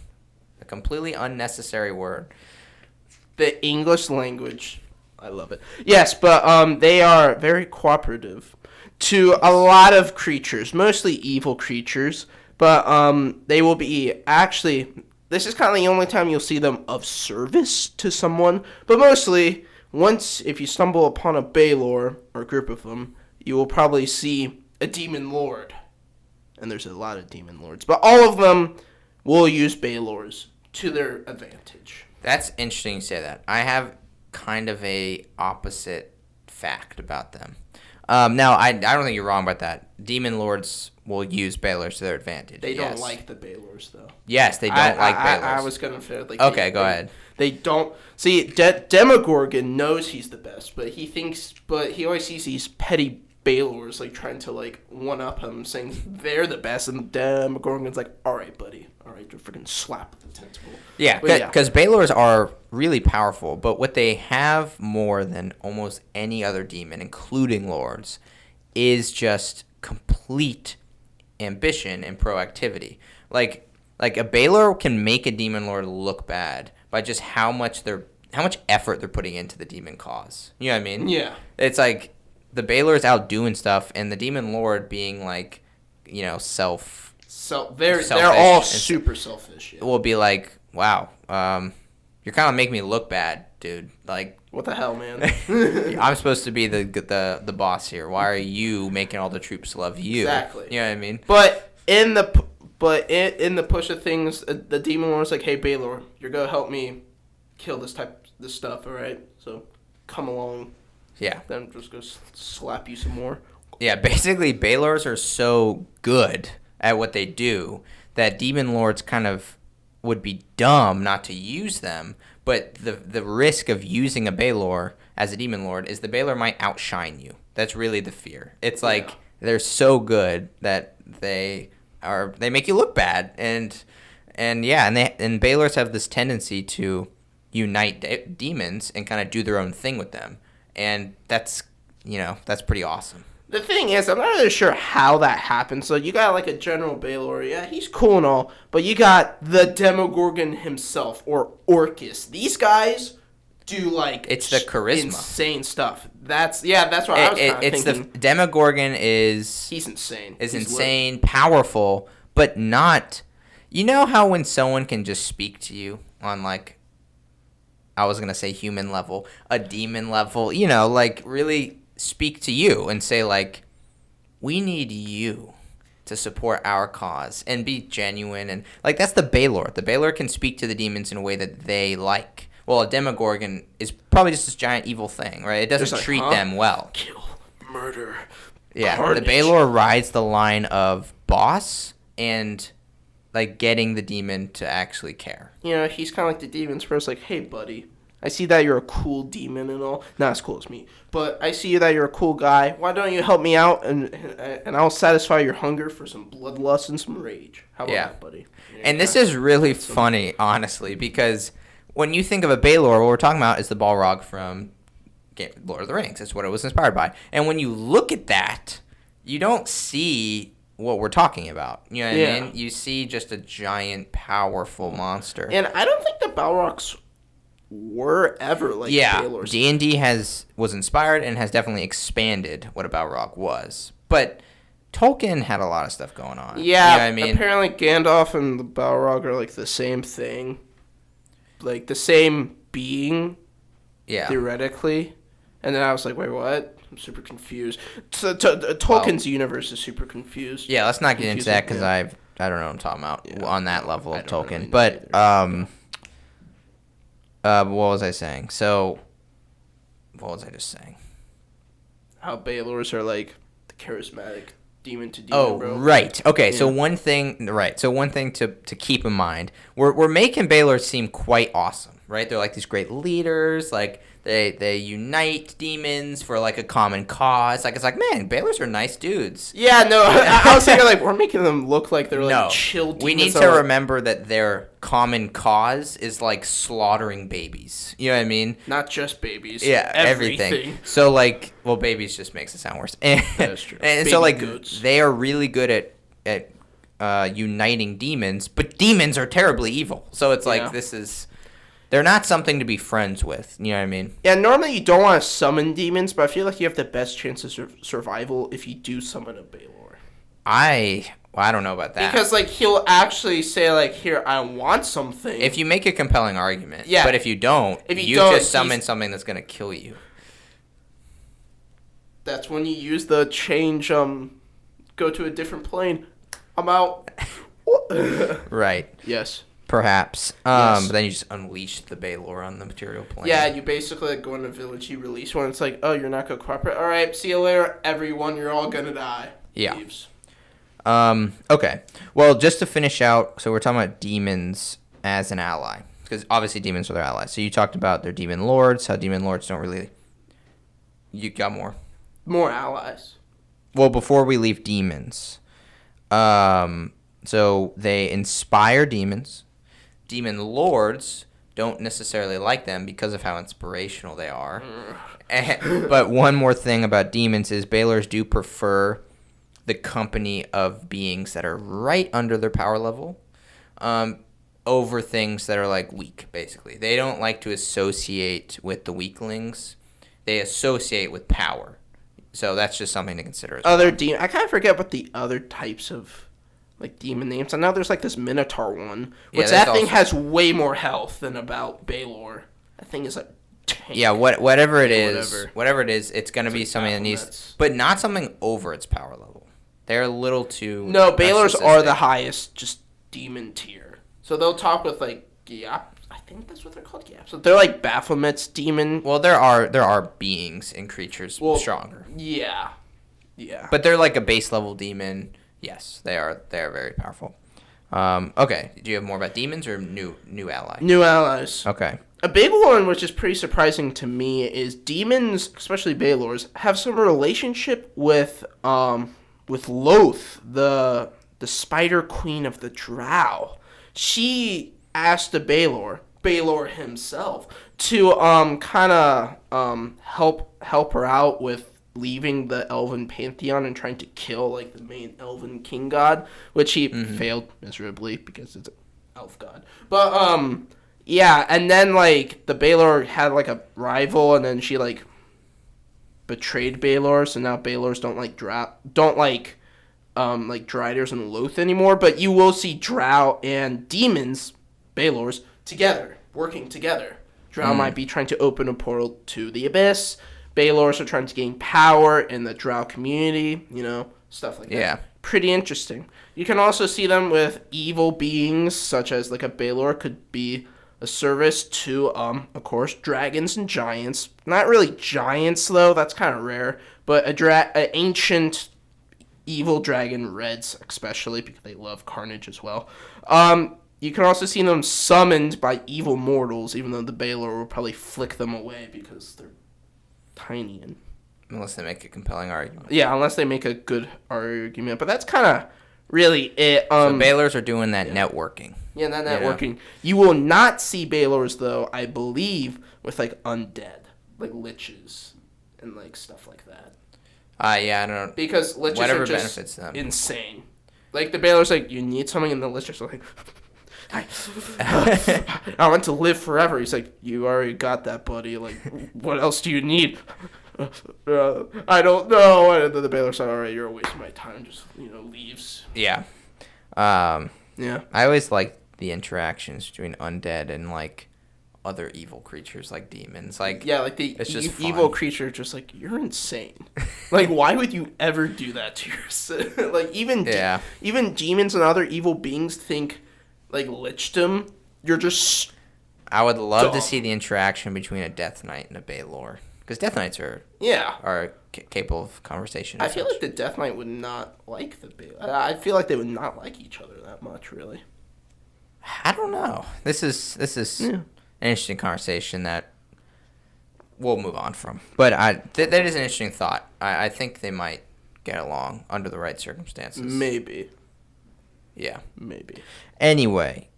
A completely unnecessary word. The English language. I love it. Yes, but they are very cooperative to a lot of creatures, mostly evil creatures. But they will be actually... This is kind of the only time you'll see them of service to someone. But mostly, if you stumble upon a Balor, or a group of them, you will probably see a demon lord. And there's a lot of demon lords. But all of them will use Balors to their advantage. That's interesting you say that. I have kind of a opposite fact about them. Now, I don't think you're wrong about that. Demon lords will use Balors to their advantage. They don't like the Balors, though. Yes, they don't like Balors. I was going to say, like... Okay, go ahead. They don't... See, Demogorgon knows he's the best, but he always sees these petty Balors, like, trying to, like, one-up him, saying they're the best, and Demogorgon's like, all right, buddy. All right, you're freaking slap with the tentacle. Yeah, because Balors are really powerful, but what they have more than almost any other demon, including lords, is just complete ambition and proactivity. Like a Balor can make a demon lord look bad by just how much effort they're putting into the demon cause. You know what I mean? Yeah. It's like the Balor is out doing stuff, and the demon lord being like, they're all super selfish. Yeah. Will be like, wow, you're kind of making me look bad, dude. Like, what the hell, man? I'm supposed to be the boss here. Why are you making all the troops love you? Exactly. You know what I mean? But in the push of things, the demon lord's like, hey, Balor, you're gonna help me kill this stuff, all right? So come along. Yeah. Then I'm just gonna slap you some more. Yeah, basically, Balors are so good at what they do that demon lords kind of would be dumb not to use them. But the risk of using a Balor as a demon lord is the Balor might outshine you. That's really the fear. It's like they're so good that they make you look bad, and Balors have this tendency to unite demons and kind of do their own thing with them, and that's pretty awesome. The thing is, I'm not really sure how that happens. So you got like a General Balor, yeah, he's cool and all, but you got the Demogorgon himself, or Orcus. These guys do like it's the charisma, insane stuff. That's what I was kind of thinking. The Demogorgon he's insane. He's insane, powerful, but not. You know how when someone can just speak to you on like, I was gonna say human level, a demon level, like really speak to you and say like, we need you to support our cause and be genuine, and like that's the Balor. The Balor can speak to the demons in a way that they like. Well, a Demogorgon is probably just this giant evil thing, right? It doesn't treat them well. Kill, murder, yeah. carnage. The Balor rides the line of boss and like getting the demon to actually care. He's kind of like the demons first, like, hey, buddy, I see that you're a cool demon and all. Not as cool as me, but I see that you're a cool guy. Why don't you help me out, and I'll satisfy your hunger for some bloodlust and some rage. How about that, buddy? And this is really funny, honestly, because when you think of a Balor, what we're talking about is the Balrog from Lord of the Rings. That's what it was inspired by. And when you look at that, you don't see what we're talking about. You know what I mean? You see just a giant, powerful monster. And I don't think the Balrogs were ever like Balors. D&D was inspired and has definitely expanded what a Balrog was. But Tolkien had a lot of stuff going on. Yeah, you know what I mean? Apparently Gandalf and the Balrog are like the same thing. Like the same being. Yeah. Theoretically. And then I was like, wait, what? I'm super confused. So, Tolkien's universe is super confused. Yeah, let's not get into that because I don't know what I'm talking about on that level of Tolkien. Really but what was I saying? So, what was I just saying? How Balors are like the charismatic demon to demon, bro. Right. Okay, so one thing to keep in mind, we're making Balors seem quite awesome, right? They're like these great leaders, like they unite demons for like a common cause. Like it's like, man, Balors are nice dudes. Yeah, no, I was thinking like we're making them look like they're like chill demons. We need to remember that their common cause is like slaughtering babies. You know what I mean? Not just babies. Yeah, everything. So like, well, babies just makes it sound worse. That's true. And Baby so like, goats. they are really good at uniting demons, but demons are terribly evil. So it's like they're not something to be friends with. You know what I mean? Yeah, normally you don't want to summon demons, but I feel like you have the best chance of survival if you do summon a Balor. I don't know about that. Because, like, he'll actually say, like, here, I want something. If you make a compelling argument. Yeah. But if you don't, you just summon something that's going to kill you. That's when you use the change, go to a different plane. I'm out. Right. Yes. Perhaps. But then you just unleash the Balor on the material plane. Yeah, you basically like, go in a village, you release one. It's like, oh, you're not going to cooperate. All right, see you later, everyone. You're all going to die. Yeah. Leaves. Okay. Well, just to finish out, so we're talking about demons as an ally. Because obviously demons are their allies. So you talked about their demon lords, how demon lords don't really... You got more? More allies. Well, before we leave demons. So they inspire demons. Demon lords don't necessarily like them because of how inspirational they are. But one more thing about demons is Balors do prefer the company of beings that are right under their power level over things that are like weak, basically. They don't like to associate with the weaklings. They associate with power. So that's just something to consider as Other well. I kind of forget what the other types of like demon names. I know there's like this Minotaur one, which that thing has way more health than about Balor. That thing is like tank. Yeah, whatever it is, it's going to be something that needs, but not something over its power level. They're a little too. No, Balors are the highest, just demon tier. So they'll talk with like I think that's what they're called. So they're like Baphomet's demon. Well, there are beings and creatures stronger. Yeah. But they're like a base level demon. Yes, they are. They are very powerful. Okay. Do you have more about demons or new ally? New allies. Okay. A big one, which is pretty surprising to me, is demons, especially Balors, have some relationship with Loth, the spider queen of the Drow. She asked the Balor himself, to kind of help her out with leaving the elven pantheon and trying to kill like the main elven king god, which he failed miserably because it's an elf god. But yeah, and then like the Balor had like a rival, and then she like betrayed Balor, so now Balors don't like Driders and Loth anymore, but you will see Drow and demons, Balors, together, working together. Drow might be trying to open a portal to the Abyss. Balors are trying to gain power in the Drow community, stuff like that. Yeah. Pretty interesting. You can also see them with evil beings, such as like a Balor could be a service to, of course, dragons and giants. Not really giants, though. That's kind of rare. But an ancient evil dragon, reds especially, because they love carnage as well. You can also see them summoned by evil mortals, even though the Balor will probably flick them away because they're tiny. Unless they make a compelling argument. Yeah, unless they make a good argument. But that's kind of really it. So Balors are doing that networking. Yeah, that networking. You will not see Balors, though, I believe, with like undead, like liches and like stuff like that. Yeah, I don't know. Because liches are just benefits them. Insane. Like, the Balor's like, you need something, and the liches are like, I want to live forever. He's like, you already got that, buddy. Like, what else do you need? I don't know. And then the Balor's like, all right, you're wasting my time. Just, leaves. Yeah. Yeah. I always like the interactions between undead and, like, other evil creatures like demons. Like, yeah, like the evil creature just like, you're insane. Like, why would you ever do that to yourself? Like, even demons and other evil beings think like lichdom. You're just I would love to see the interaction between a Death Knight and a Balor, because Death Knights are capable of conversation. I feel like the Death Knight would not like the Balor. I feel like they would not like each other that much, really. I don't know. This is an interesting conversation that we'll move on from. But that is an interesting thought. I think they might get along under the right circumstances. Maybe. Yeah. Maybe. Anyway,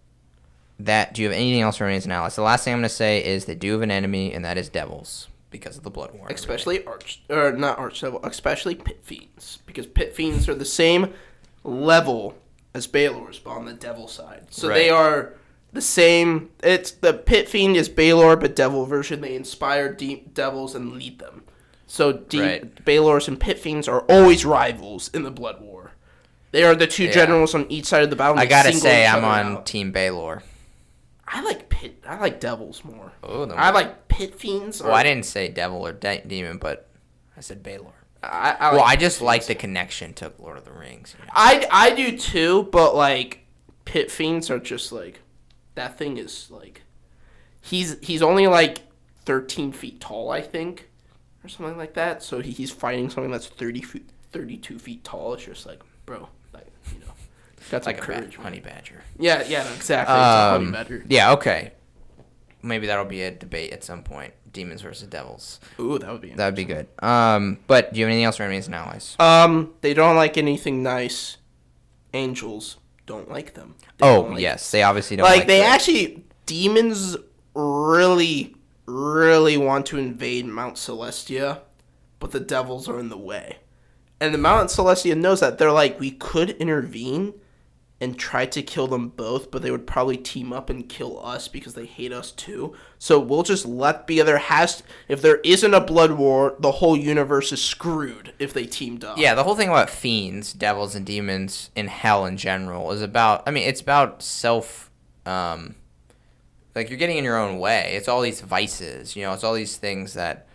do you have anything else for enemies and allies? The last thing I'm going to say is they do have an enemy, and that is devils, because of the blood war. Especially especially pit fiends, because pit fiends are the same level as Balors, but on the devil side. So they are the same. It's the pit fiend is Balor, but devil version. They inspire devils and lead them. So Balors and pit fiends are always rivals in the blood war. They are the two generals on each side of the battle. I gotta say, I'm on Team Balor. I like devils more. Oh, I like pit fiends. Well, I didn't say devil or demon, but I said Balor. I just like the connection to Lord of the Rings. I do too, but like pit fiends are just like, that thing is like, he's only like 13 feet tall, I think, or something like that. So he's fighting something that's 32 feet tall. It's just like, bro, like, that's like courage, honey badger. Yeah, exactly. It's a honey badger. Yeah, okay. Maybe that'll be a debate at some point. Demons versus devils. Ooh, that would be good. But do you have anything else for enemies and allies? They don't like anything nice. Angels don't like them. Yes, they obviously don't like they actually, demons really really want to invade Mount Celestia, but the devils are in the way. And the Mount Celestia knows that. They're like, we could intervene and try to kill them both, but they would probably team up and kill us because they hate us too. So we'll just let be there if there isn't a blood war, the whole universe is screwed if they teamed up. Yeah, the whole thing about fiends, devils, and demons in hell in general is about, it's about self, like you're getting in your own way. It's all these vices, it's all these things that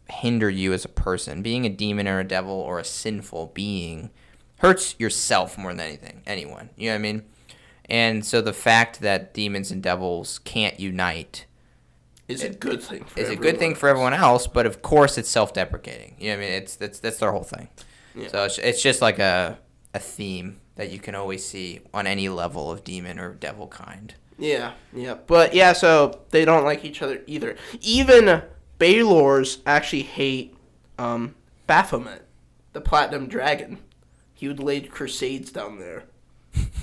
hinder you as a person. Being a demon or a devil or a sinful being hurts yourself more than anyone. You know what I mean? And so the fact that demons and devils can't unite is a good thing for is a good thing for everyone else, but of course it's self-deprecating. You know what I mean? That's their whole thing. Yeah. So it's just like a theme that you can always see on any level of demon or devil kind. Yeah. But yeah, so they don't like each other either. Even Balors actually hate Baphomet, the Platinum Dragon. He would lead crusades down there.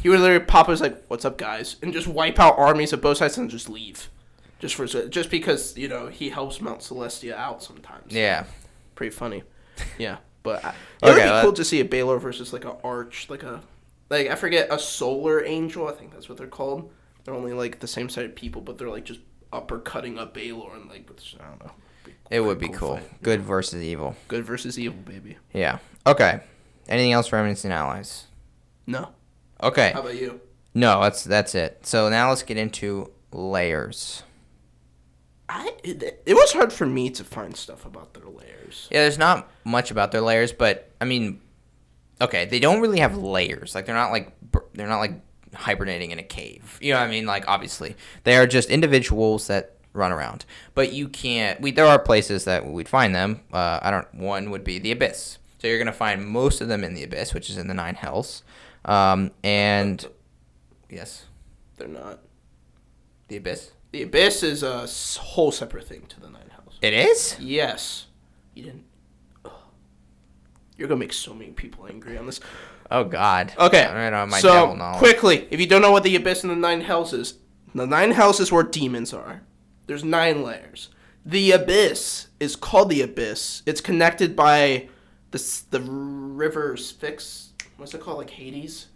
He would literally pop us like, "What's up, guys?" and just wipe out armies of both sides and just leave, just because he helps Mount Celestia out sometimes. Yeah, pretty funny. Yeah, but it would be cool to see a Balor versus like a arch, like I forget, a solar angel. I think that's what they're called. They're only like the same side of people, but they're like just uppercutting a Balor and like I don't know. It would be cool. Good versus evil. Good versus evil, baby. Yeah. Okay. Anything else for Remnants and Allies? No. Okay. How about you? No, that's it. So now let's get into Lairs. It was hard for me to find stuff about their Lairs. Yeah, there's not much about their Lairs, but okay, they don't really have layers. Like they're not like hibernating in a cave. You know what I mean? Like obviously, they are just individuals that run around. But you can't. There are places that we'd find them. One would be the Abyss. So you're gonna find most of them in the Abyss, which is in the Nine Hells. And yes, they're not. The Abyss. The Abyss is a whole separate thing to the Nine Hells. It is? Yes. You didn't. Ugh. You're gonna make so many people angry on this. Oh God. Okay. Right on my so devil knowledge. Quickly, if you don't know what the Abyss and the Nine Hells is, the Nine Hells is where demons are. There's 9 layers. The Abyss is called the Abyss. It's connected by the river Styx. What's it called? Like Hades?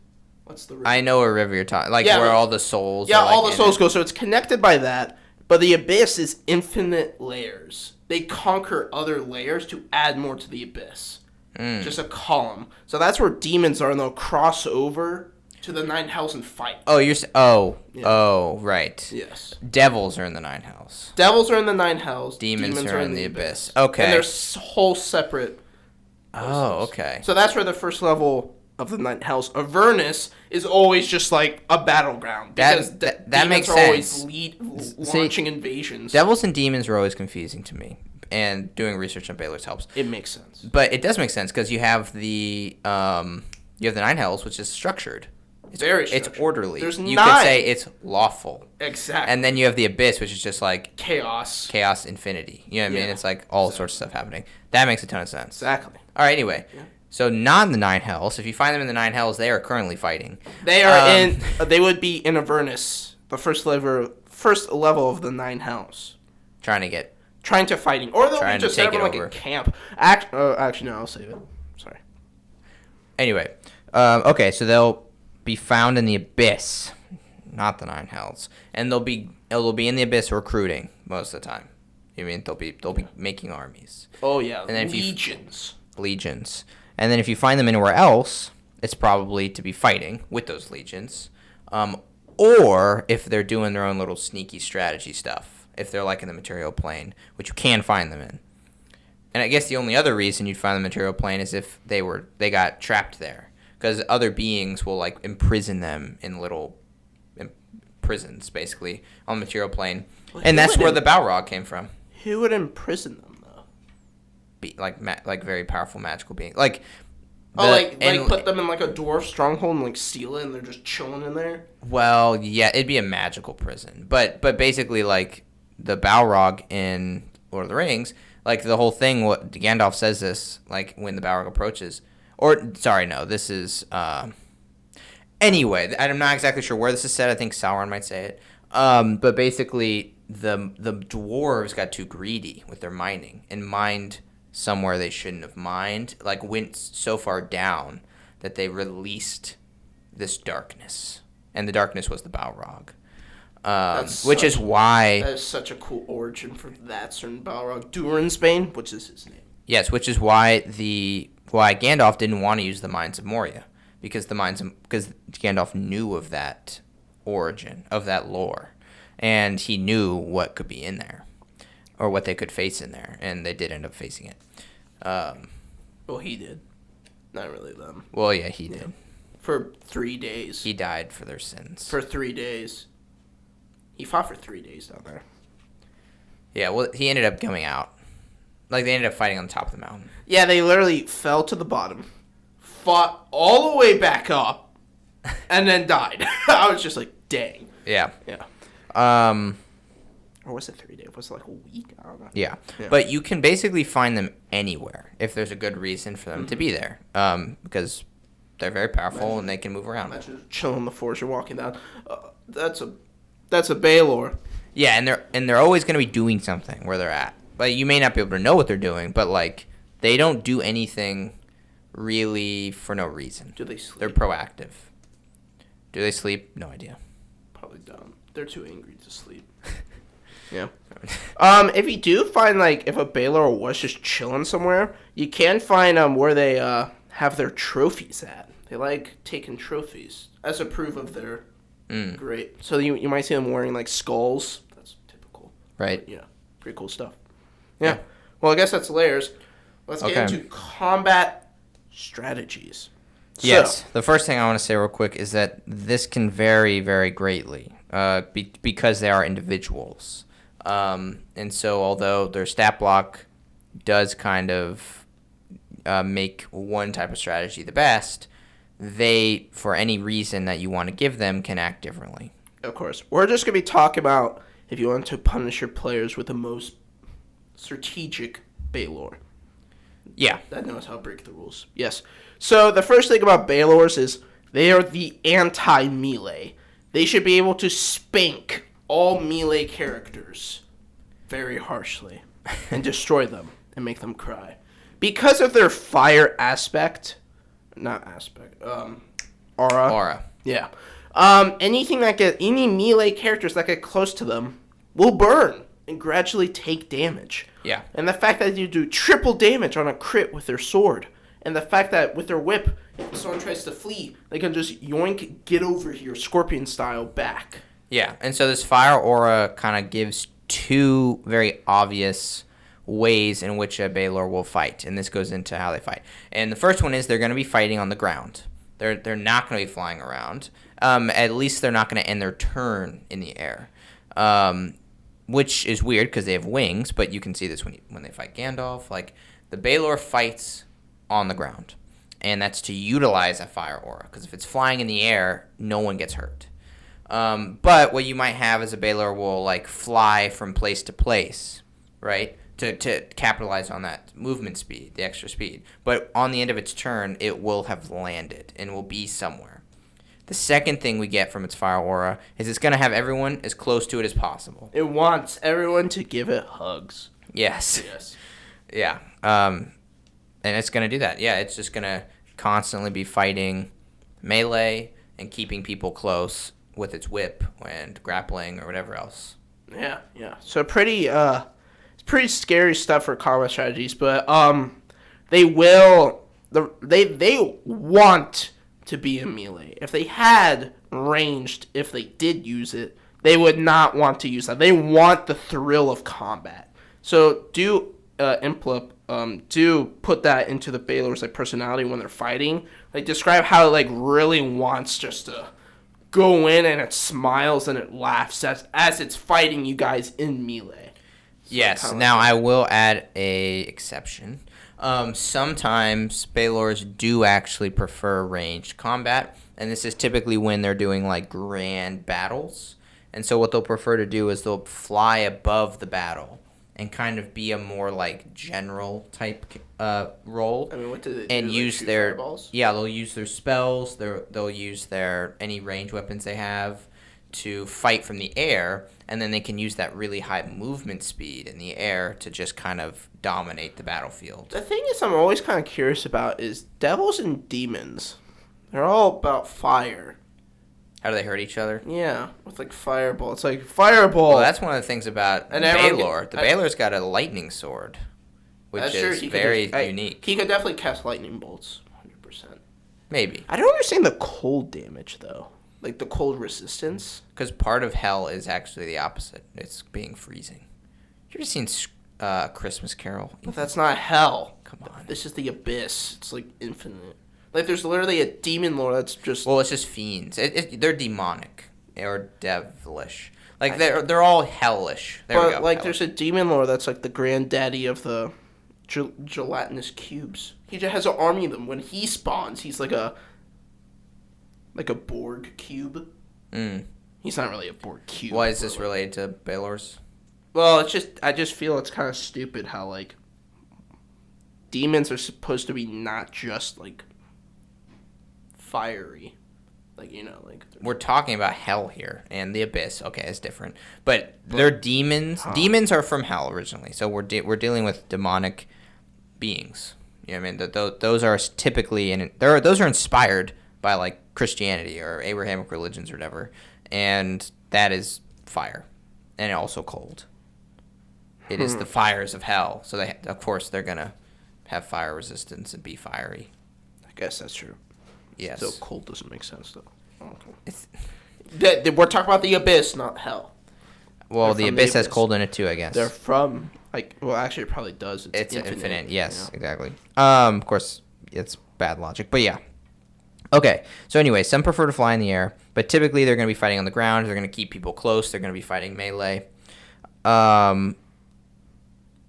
What's the river? I know a river you're talking. Where all the souls. Yeah, are all the souls go. So it's connected by that. But the Abyss is infinite layers. They conquer other layers to add more to the Abyss. Just a column. So that's where demons are, and they'll cross over to the Nine Hells and fight. Oh, Oh, right. Yes. Devils are in the Nine Hells. Devils are in the Nine Hells. Demons are in the Abyss. Okay. And there's whole separate. Oh, okay. So that's where the first level of the Nine Hells, Avernus, is always just like a battleground because that makes sense. Always launching invasions. Devils and demons are always confusing to me, and doing research on Balors helps. It makes sense. But it does make sense because you have the Nine Hells, which is structured. It's very structured. It's orderly. There's you 9. could say it's lawful. Exactly. And then you have the Abyss, which is just like chaos, infinity. You know what I mean? It's like all sorts of stuff happening. That makes a ton of sense. Exactly. All right. Anyway, so not in the Nine Hells. If you find them in the Nine Hells, they are currently fighting. They are They would be in Avernus, the first level of the Nine Hells. Trying to fighting, or they'll be just set up like over. a camp. Actually, no, I'll save it. Sorry. Anyway, okay, so they'll be found in the Abyss, not the Nine Hells, and they'll be in the Abyss recruiting most of the time. You mean they'll be making armies. Oh yeah, and then legions. And then if you find them anywhere else, it's probably to be fighting with those legions, or if they're doing their own little sneaky strategy stuff. If they're like in the material plane, which you can find them in. And I guess the only other reason you'd find the material plane is if they got trapped there. Because other beings will like imprison them in little prisons, basically, on the material plane. Well, and that's where the Balrog came from. Who would imprison them, though? Like very powerful magical beings. Like put them in like a dwarf stronghold and like seal it and they're just chilling in there? Well, yeah, it'd be a magical prison. But basically like the Balrog in Lord of the Rings, like the whole thing, what Gandalf says this, like when the Balrog approaches, this is, anyway, I'm not exactly sure where this is said, I think Sauron might say it, but basically, the dwarves got too greedy with their mining and mined somewhere they shouldn't have mined, like went so far down that they released this darkness, and the darkness was the Balrog, which is why that is such a cool origin for that certain Balrog. Durin's Bane, which is his name. Yes, which is why Gandalf didn't want to use the Mines of Moria, because Gandalf knew of that origin, of that lore, and he knew what could be in there, or what they could face in there, and they did end up facing it. Well, he did. Not really them. Well, yeah, he did. For 3 days. He died for their sins. For 3 days. He fought for 3 days down there. Yeah, well, he ended up coming out. Like, they ended up fighting on the top of the mountain. Yeah, they literally fell to the bottom, fought all the way back up, and then died. I was just like, dang. Yeah. Yeah. Or was it 3 days? Was it like a week? I don't know. Yeah. But you can basically find them anywhere if there's a good reason for them to be there. Because they're very powerful and they can move around. Imagine chilling on the forest you're walking down. That's a Balor. Yeah, and they're always going to be doing something where they're at. Like, you may not be able to know what they're doing, but like they don't do anything really for no reason. Do they sleep? They're proactive. Do they sleep? No idea. Probably don't. They're too angry to sleep. Yeah. If you do find, like, if a Balor was just chilling somewhere, you can find where they have their trophies at. They like taking trophies as a proof of their great. So you might see them wearing, like, skulls. That's typical. Right. But, yeah. Pretty cool stuff. Yeah. Well, I guess that's Lairs. Let's get into combat strategies. Yes. The first thing I want to say real quick is that this can vary very greatly because they are individuals. And so although their stat block does kind of make one type of strategy the best, they, for any reason that you want to give them, can act differently. Of course. We're just going to be talking about if you want to punish your players with the most strategic Balor. Yeah. That knows how to break the rules. Yes. So the first thing about Balors is they are the anti-melee. They should be able to spank all melee characters very harshly and destroy them and make them cry. Because of their fire aura. Yeah. Any melee characters that get close to them will burn and gradually take damage. Yeah. And the fact that you do triple damage on a crit with their sword, and the fact that with their whip, if someone tries to flee, they can just yoink, get over here, Scorpion style, back. Yeah, and so this fire aura kind of gives two very obvious ways in which a Balor will fight, and this goes into how they fight. And the first one is they're going to be fighting on the ground. They're not going to be flying around. At least they're not going to end their turn in the air, which is weird because they have wings, but you can see this when they fight Gandalf. Like, the Balor fights on the ground, and that's to utilize a fire aura, because if it's flying in the air, no one gets hurt. But what you might have is a Balor will, like, fly from place to place, right, to capitalize on that movement speed, the extra speed. But on the end of its turn, it will have landed and will be somewhere. The second thing we get from its fire aura is it's going to have everyone as close to it as possible. It wants everyone to give it hugs. Yes. Yeah. And it's going to do that. Yeah, it's just going to constantly be fighting melee and keeping people close with its whip and grappling or whatever else. Yeah. So it's pretty scary stuff for combat strategies, but they want to be in melee. If they had ranged, if they did use it, they would not want to use that. They want the thrill of combat. So do put that into the Balor's like personality when they're fighting. Like, describe how it like really wants just to go in, and it smiles and it laughs as it's fighting you guys in melee. So yes. Now I will add a exception. Sometimes Balors do actually prefer ranged combat, and this is typically when they're doing like grand battles. And so what they'll prefer to do is they'll fly above the battle and kind of be a more like general type role. I mean, what do they do? And like use their fireballs? Yeah, they'll use their spells. They'll use their any ranged weapons they have to fight from the air, and then they can use that really high movement speed in the air to just kind of dominate the battlefield. The thing is I'm always kind of curious about is devils and demons. They're all about fire. How do they hurt each other? Yeah, with like fireball. It's like fireball. Well, that's one of the things about Balor. The Balor's got a lightning sword, which is very unique. He could definitely cast lightning bolts, 100%. Maybe. I don't understand the cold damage though. Like the cold resistance? Because part of hell is actually the opposite. It's being freezing. You ever seen Christmas Carol? But that's not hell. Come on. This is the abyss. It's like infinite. Like there's literally a demon lore that's just... Well, it's just fiends. They're demonic or devilish. Like they're all hellish. There we go. Like hellish. There's a demon lore that's like the granddaddy of the gelatinous cubes. He just has an army of them. When he spawns, he's like a Borg cube. He's not really a Borg cube. Why is this related to Balors? Well, I just feel it's kind of stupid how like demons are supposed to be not just like fiery, like like we're talking about hell here and the abyss. Okay, it's different, but they're demons. Demons are from hell originally, so we're dealing with demonic beings. You know what I mean? Those are typically those are inspired by like Christianity or Abrahamic religions or whatever, and that is fire, and also cold. It is the fires of hell, so of course they're gonna have fire resistance and be fiery. I guess that's true. Yes. So cold doesn't make sense though. Okay. We're talking about the abyss, not hell. Well, the abyss has cold in it too, I guess. They're from actually it probably does. It's infinite. Yes, exactly. Of course, it's bad logic, but yeah. Okay, so anyway, some prefer to fly in the air, but typically they're going to be fighting on the ground. They're going to keep people close. They're going to be fighting melee.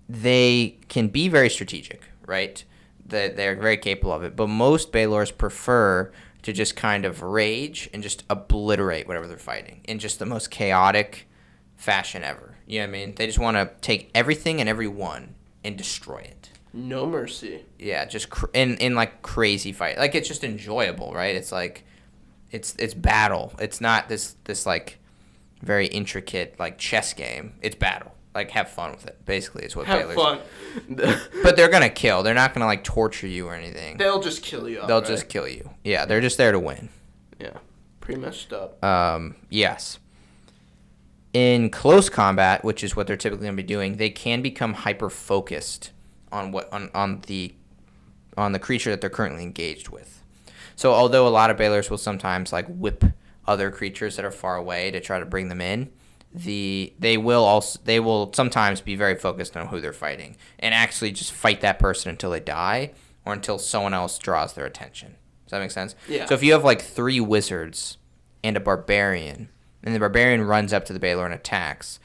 They can be very strategic, right? They're very capable of it, but most Balors prefer to just kind of rage and just obliterate whatever they're fighting in just the most chaotic fashion ever. You know what I mean? They just want to take everything and everyone and destroy it. No mercy. Yeah, just in like crazy fight. Like it's just enjoyable, right? It's like it's battle. It's not this like very intricate like chess game. It's battle. Like have fun with it. Basically, is what have Balors. Fun. But they're gonna kill. They're not gonna like torture you or anything. They'll just kill you. They'll just kill you. Yeah, they're just there to win. Yeah, pretty messed up. Yes. In close combat, which is what they're typically gonna be doing, they can become hyper focused on the creature that they're currently engaged with. So although a lot of Balors will sometimes like whip other creatures that are far away to try to bring them in, they will sometimes be very focused on who they're fighting and actually just fight that person until they die or until someone else draws their attention. Does that make sense? Yeah. So if you have like 3 wizards and a barbarian, and the barbarian runs up to the Balor and attacks,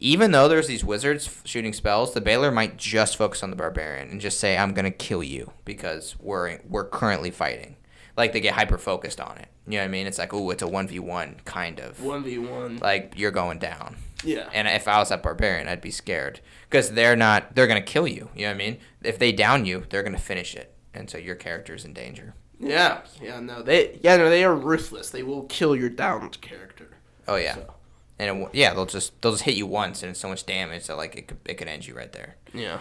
even though there's these wizards shooting spells, the Balor might just focus on the barbarian and just say, "I'm gonna kill you because we're currently fighting." Like they get hyper focused on it. You know what I mean? It's like, ooh, it's a 1v1 kind of. 1v1. Like you're going down. Yeah. And if I was that barbarian, I'd be scared because they're gonna kill you. You know what I mean? If they down you, they're gonna finish it, and so your character's in danger. Yeah. They are ruthless. They will kill your downed character. Oh yeah. So. And they'll just hit you once, and it's so much damage that like it could end you right there. Yeah.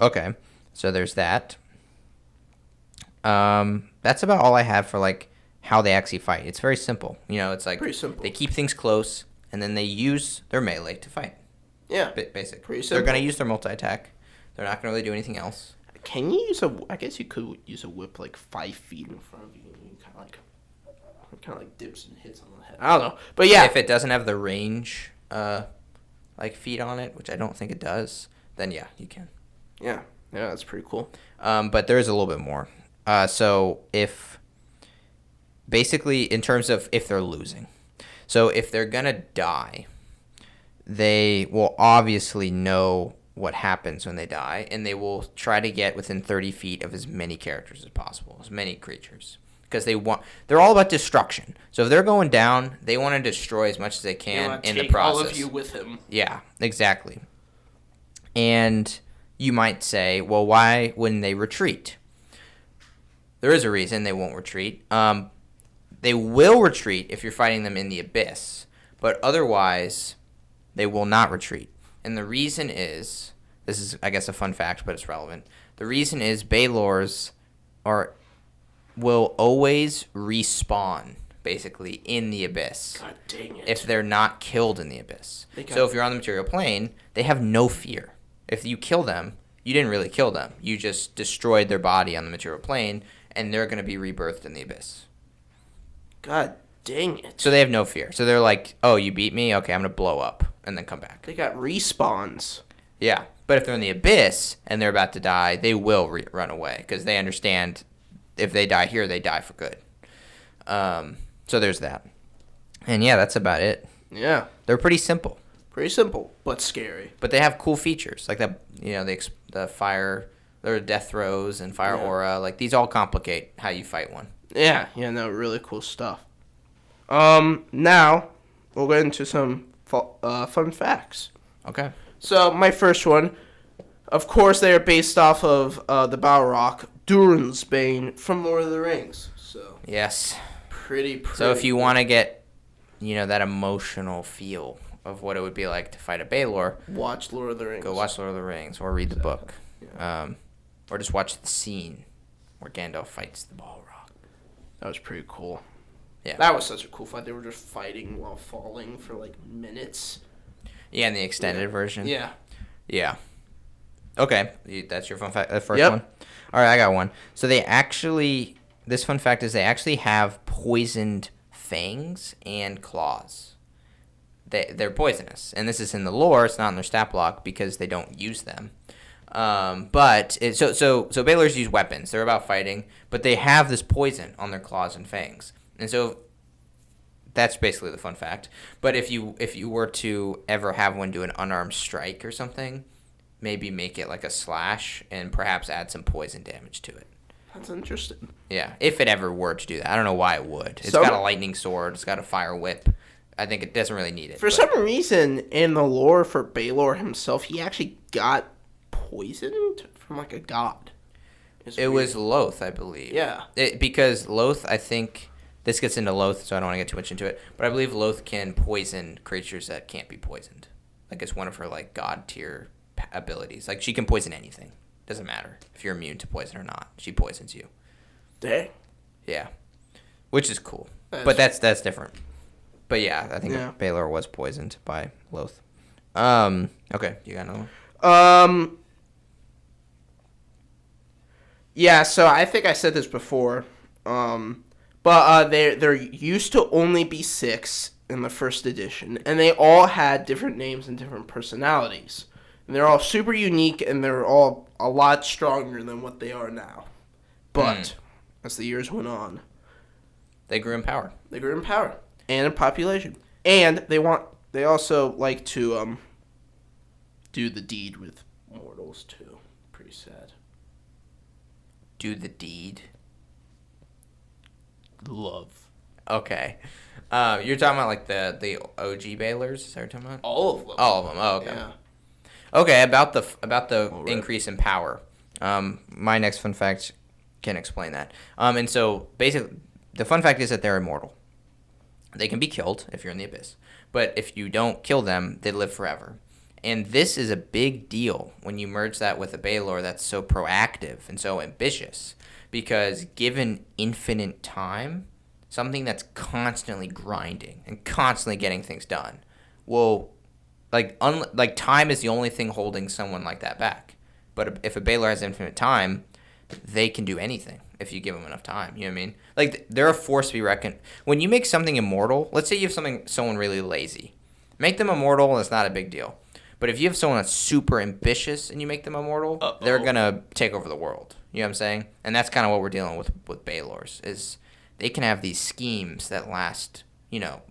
Okay. So there's that. That's about all I have for like how they actually fight. It's very simple. It's like pretty simple. They keep things close, and then they use their melee to fight. Yeah. Basic. Pretty simple. They're gonna use their multi-attack. They're not gonna really do anything else. Can you use I guess you could use a whip like 5 feet in front of you, and you kind of like dips and hits on the head. I don't know, but yeah. If it doesn't have the range, like feet on it, which I don't think it does, then yeah, you can. Yeah, that's pretty cool. But there is a little bit more. So if basically in terms of if they're losing, so if they're gonna die, they will obviously know what happens when they die, and they will try to get within 30 feet of as many characters as possible, as many creatures, because they're all about destruction. So if they're going down, they want to destroy as much as they can in the process. All of you with him. Yeah, exactly. And you might say, well, why wouldn't they retreat? There is a reason they won't retreat. They They will retreat if you're fighting them in the abyss, but otherwise, they will not retreat. And the reason is, this is, I guess, a fun fact, but it's relevant. The reason is Balors will always respawn, basically, in the abyss. God dang it. If they're not killed in the abyss. So if you're on the material plane, they have no fear. If you kill them, you didn't really kill them. You just destroyed their body on the material plane, and they're going to be rebirthed in the abyss. God dang it. So they have no fear. So they're like, oh, you beat me? Okay, I'm going to blow up and then come back. They got respawns. Yeah. But if they're in the abyss and they're about to die, they will run away because they understand if they die here, they die for good. So there's that. And yeah, that's about it. Yeah. They're pretty simple. Pretty simple, but scary. But they have cool features. Like that, the fire, their death throws and fire aura. Like these all complicate how you fight one. Yeah, no, really cool stuff. Now, we'll get into some fun facts. Okay. So, my first one, of course, they are based off of the Balrog, Durin's Bane from Lord of the Rings. So, yes. Pretty. So if you want to get, that emotional feel of what it would be like to fight a Balor, watch Lord of the Rings. Go watch Lord of the Rings or read the book. Yeah. Or just watch the scene where Gandalf fights the Balrog. That was pretty cool. Yeah. That was such a cool fight. They were just fighting while falling for like minutes. Yeah, in the extended version. Yeah. Yeah. Okay, that's your fun fact. The first one. All right, I got one. So this fun fact is they actually have poisoned fangs and claws. They're poisonous, and this is in the lore. It's not in their stat block because they don't use them. So Balors use weapons. They're about fighting, but they have this poison on their claws and fangs, and so that's basically the fun fact. But if you were to ever have one do an unarmed strike or something, maybe make it like a slash and perhaps add some poison damage to it. That's interesting. Yeah, if it ever were to do that. I don't know why it would. It's got a lightning sword. It's got a fire whip. I think it doesn't really need it. For some reason, in the lore for Balor himself, he actually got poisoned from like a god. It was Loth, I believe. Yeah. Because Loth, I think, this gets into Loth, so I don't want to get too much into it, but I believe Loth can poison creatures that can't be poisoned. Like, it's one of her, like, god tier abilities. Like, she can poison anything. Doesn't matter if you're immune to poison or not. She poisons you. Dang. Yeah. Which is cool. But that's different. But yeah, I think Balor was poisoned by Loth. Okay, you got another one? Yeah, so I think I said this before. But there used to only be 6 in the first edition, and they all had different names and different personalities. And they're all super unique, and they're all a lot stronger than what they are now. But as the years went on, they grew in power. And in population. And they also like to do the deed with mortals too. Pretty sad. Do the deed? Love. Okay. You're talking about like the OG Balors? Is that what you're talking about? All of them. All of them. Oh, okay. Yeah. Okay, about the increase in power. My next fun fact can explain that. And so basically, the fun fact is that they're immortal. They can be killed if you're in the abyss, but if you don't kill them, they live forever. And this is a big deal when you merge that with a Balor that's so proactive and so ambitious, because given infinite time, something that's constantly grinding and constantly getting things done will. Like time is the only thing holding someone like that back. But if a Balor has infinite time, they can do anything if you give them enough time. You know what I mean? Like, they're a force to be reckoned. When you make something immortal, let's say you have someone really lazy. Make them immortal, and it's not a big deal. But if you have someone that's super ambitious and you make them immortal, they're going to take over the world. You know what I'm saying? And that's kind of what we're dealing with Balors, is they can have these schemes that last,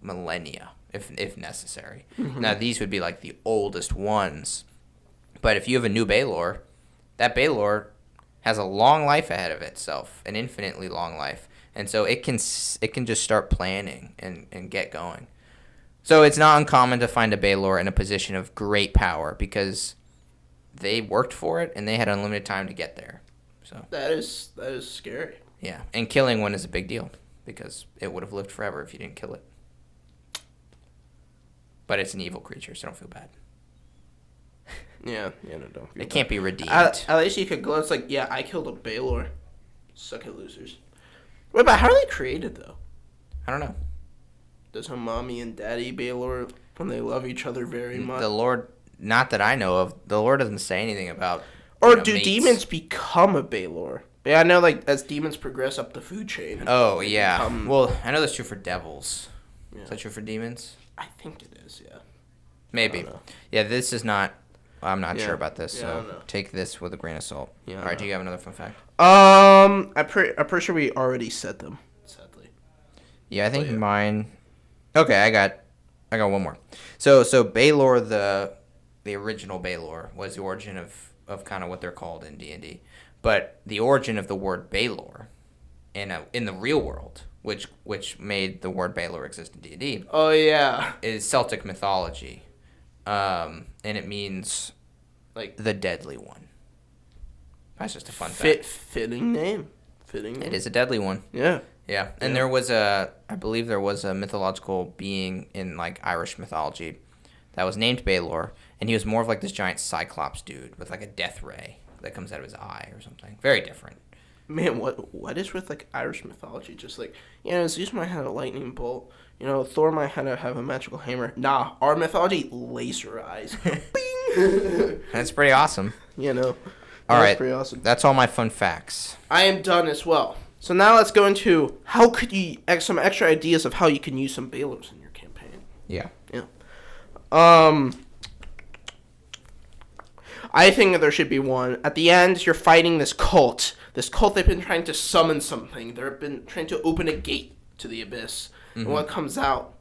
millennia. If necessary. Mm-hmm. Now, these would be like the oldest ones. But if you have a new Balor, that Balor has a long life ahead of itself, an infinitely long life. And so it can just start planning and get going. So it's not uncommon to find a Balor in a position of great power because they worked for it and they had unlimited time to get there. So that is scary. Yeah, and killing one is a big deal. because it would have lived forever if you didn't kill it. But it's an evil creature, so don't feel bad. Yeah, no, don't feel It can't be redeemed. At least you could glow. It's like, yeah, I killed a Balor. Suck it, losers. Wait, but how are they created, though? I don't know. Does a mommy and daddy Balor, when they love each other very much? The Lord, not that I know of, the Lord doesn't say anything about. Or do mates. Demons become a Balor? Yeah, I know, like, as demons progress up the food chain. Oh, yeah. Well, I know that's true for devils. Yeah. Is that true for demons? I think it is, yeah. Maybe. Yeah, this is not. I'm not sure about this, so take this with a grain of salt. Yeah. All right, do you have another fun fact? I'm pretty sure we already said them. Sadly. Yeah, I think mine. Okay, I got one more. So Balor, the original Balor, was the origin of kind of what they're called in D&D, but the origin of the word Balor in the real world, which made the word Balor exist in D&D. Oh yeah. Is Celtic mythology. And it means like the deadly one. That's just a fun fact. Fitting name. It is a deadly one. Yeah. Yeah. And I believe there was a mythological being in like Irish mythology that was named Balor, and he was more of like this giant cyclops dude with like a death ray that comes out of his eye or something. Very different. Man, what is with like Irish mythology? Just like, Zeus might have a lightning bolt. Thor might have a magical hammer. Nah, our mythology, laser eyes. Bing! That's pretty awesome. All right. Pretty awesome. That's all my fun facts. I am done as well. So now let's go into how could you some extra ideas of how you can use some Balors in your campaign. Yeah. I think there should be one. At the end, you're fighting this cult. This cult, they've been trying to summon something. They've been trying to open a gate to the abyss. Mm-hmm. And what comes out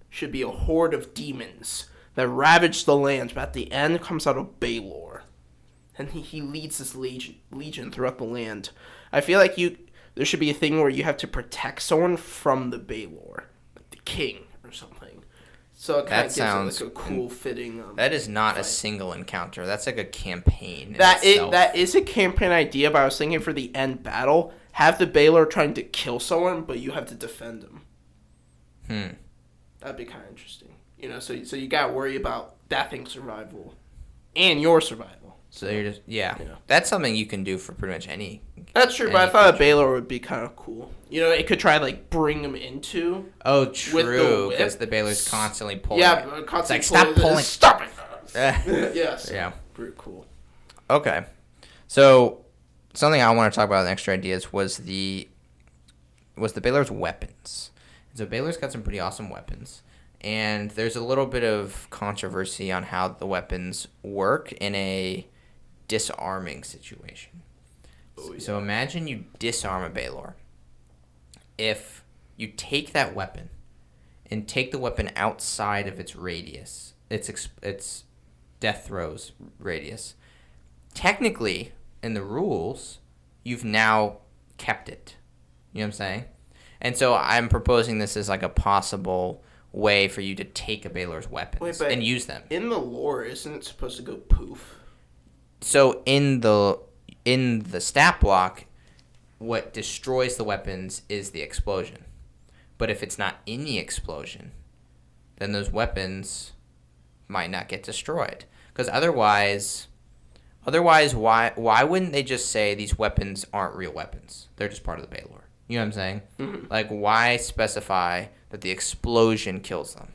should be a horde of demons that ravage the lands. But at the end, comes out a Balor. And he leads this legion throughout the land. I feel like there should be a thing where you have to protect someone from the Balor. Like the king or something. So it kind of gives it like a cool fitting. That is not a single encounter. That's like a campaign. That is a campaign idea, but I was thinking for the end battle, have the Balor trying to kill someone, but you have to defend him. That'd be kind of interesting. So you gotta worry about that thing's survival and your survival. So you're just that's something you can do for pretty much any. That's true, but I thought a Balor would be kind of cool. It could try like bring him into. Oh, true, because the Balor's constantly pulling. Yeah, constantly stop pulling. Stop it. Yes. Yeah. Pretty cool. Okay, so something I want to talk about in extra ideas was the Balor's weapons. So Balor's got some pretty awesome weapons. And there's a little bit of controversy on how the weapons work in a disarming situation. Oh, yeah. So imagine you disarm a Balor. If you take that weapon and take the weapon outside of its radius, its death throws radius, technically, in the rules, you've now kept it. You know what I'm saying? And so I'm proposing this as like a possible way for you to take a Balor's weapons and use them. In the lore, isn't it supposed to go poof? So in the stat block, what destroys the weapons is the explosion. But if it's not in the explosion, then those weapons might not get destroyed. Because otherwise, why wouldn't they just say these weapons aren't real weapons? They're just part of the Balor. You know what I'm saying? Mm-hmm. Like, why specify that the explosion kills them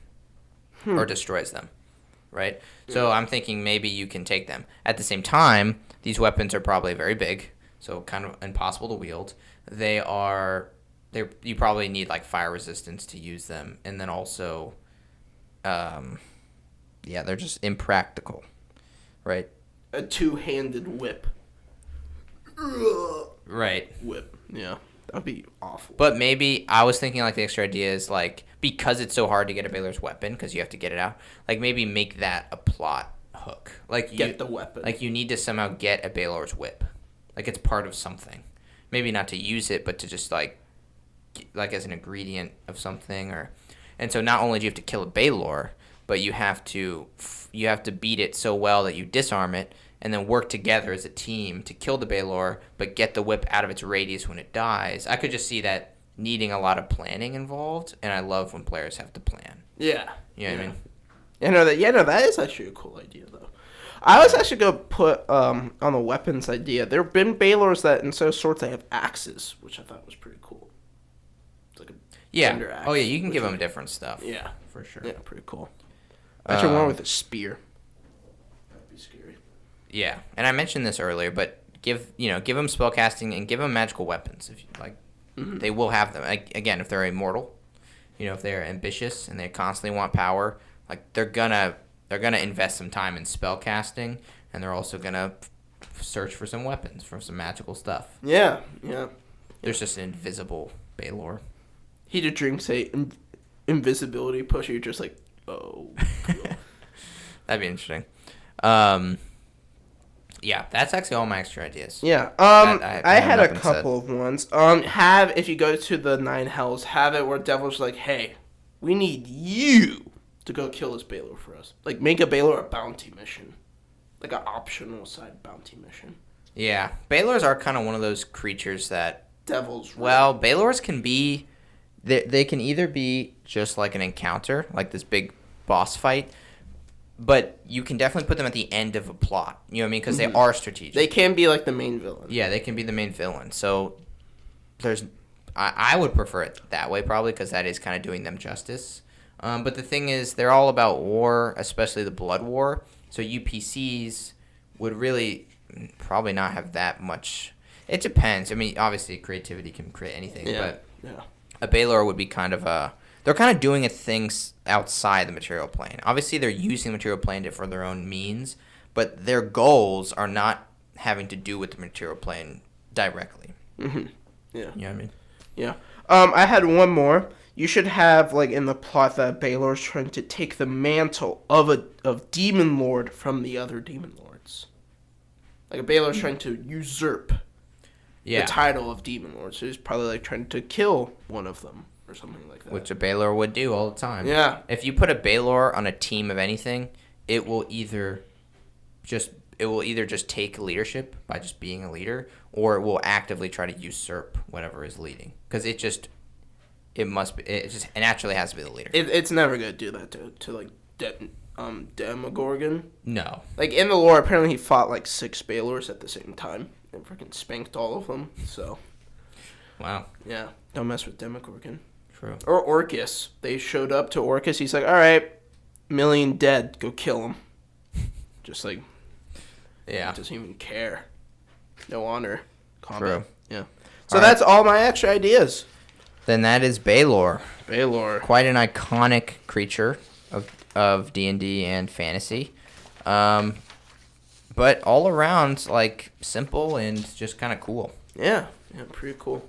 or destroys them, right? Yeah. So I'm thinking maybe you can take them. At the same time, these weapons are probably very big, so kind of impossible to wield. You probably need like fire resistance to use them, and then also, they're just impractical, right? A two-handed whip. Right. Whip, yeah. That'd be awful. But maybe I was thinking like the extra idea is like because it's so hard to get a Balor's weapon because you have to get it out. Like maybe make that a plot hook. Like get the weapon. Like you need to somehow get a Balor's whip. Like it's part of something. Maybe not to use it, but to just like as an ingredient of something. And so not only do you have to kill a Balor, but you have to beat it so well that you disarm it. And then work together as a team to kill the Balor, but get the whip out of its radius when it dies. I could just see that needing a lot of planning involved, and I love when players have to plan. Yeah. You know what I mean? That is actually a cool idea, though. I was actually going to put on the weapons idea. There have been Balors that instead of swords, they have axes, which I thought was pretty cool. It's like a thunder axe. Oh, yeah, you can give them different stuff. Yeah. For sure. Yeah, pretty cool. Actually, one with a spear. That'd be scary. Yeah, and I mentioned this earlier, but give them spellcasting and give them magical weapons. If you like, they will have them. Like, again, if they're immortal, if they're ambitious and they constantly want power, like they're gonna invest some time in spellcasting, and they're also gonna search for some weapons, for some magical stuff. Yeah. There's just an invisible Balor. He just drinks a invisibility push. You're just like, oh. Cool. That'd be interesting. Yeah, that's actually all my extra ideas. Yeah. I had a couple of ones. If you go to the 9 Hells, have it where Devil's like, hey, we need you to go kill this Balor for us. Like, make a Balor a bounty mission. Like an optional side bounty mission. Yeah. Balors are kind of one of those creatures that... Balors can be... They can either be just like an encounter, like this big boss fight, but you can definitely put them at the end of a plot. You know what I mean? Because they are strategic. They can be like the main villain. Yeah, they can be the main villain. So I would prefer it that way probably because that is kind of doing them justice. But the thing is, they're all about war, especially the Blood War. So UPCs would really probably not have that much. It depends. I mean, obviously creativity can create anything, but a Balor would be kind of a... They're kind of doing things outside the material plane. Obviously, they're using the material plane for their own means, but their goals are not having to do with the material plane directly. Mm-hmm. Yeah. You know what I mean? Yeah. I had one more. You should have, like, in the plot that Balor's trying to take the mantle of Demon Lord from the other Demon Lords. Like, a Balor's trying to usurp the title of Demon Lord. So he's probably, like, trying to kill one of them. Or something like that. Which a Balor would do all the time. Yeah. If you put a Balor on a team of anything, it will either just take leadership by just being a leader, or it will actively try to usurp whatever is leading. Because it naturally has to be the leader. It's never gonna do that to like Demogorgon. No. Like in the lore, apparently he fought like 6 Balors at the same time and freaking spanked all of them. So. Wow. Yeah. Don't mess with Demogorgon. True. Or Orcus. They showed up to Orcus. He's like, all right, million dead. Go kill him. Just like, doesn't even care. No honor. Combat. True. Yeah. So that's all my extra ideas. Then that is Balor. Balor. Quite an iconic creature of D&D and fantasy. But all around, like, simple and just kind of cool. Yeah. Yeah, pretty cool.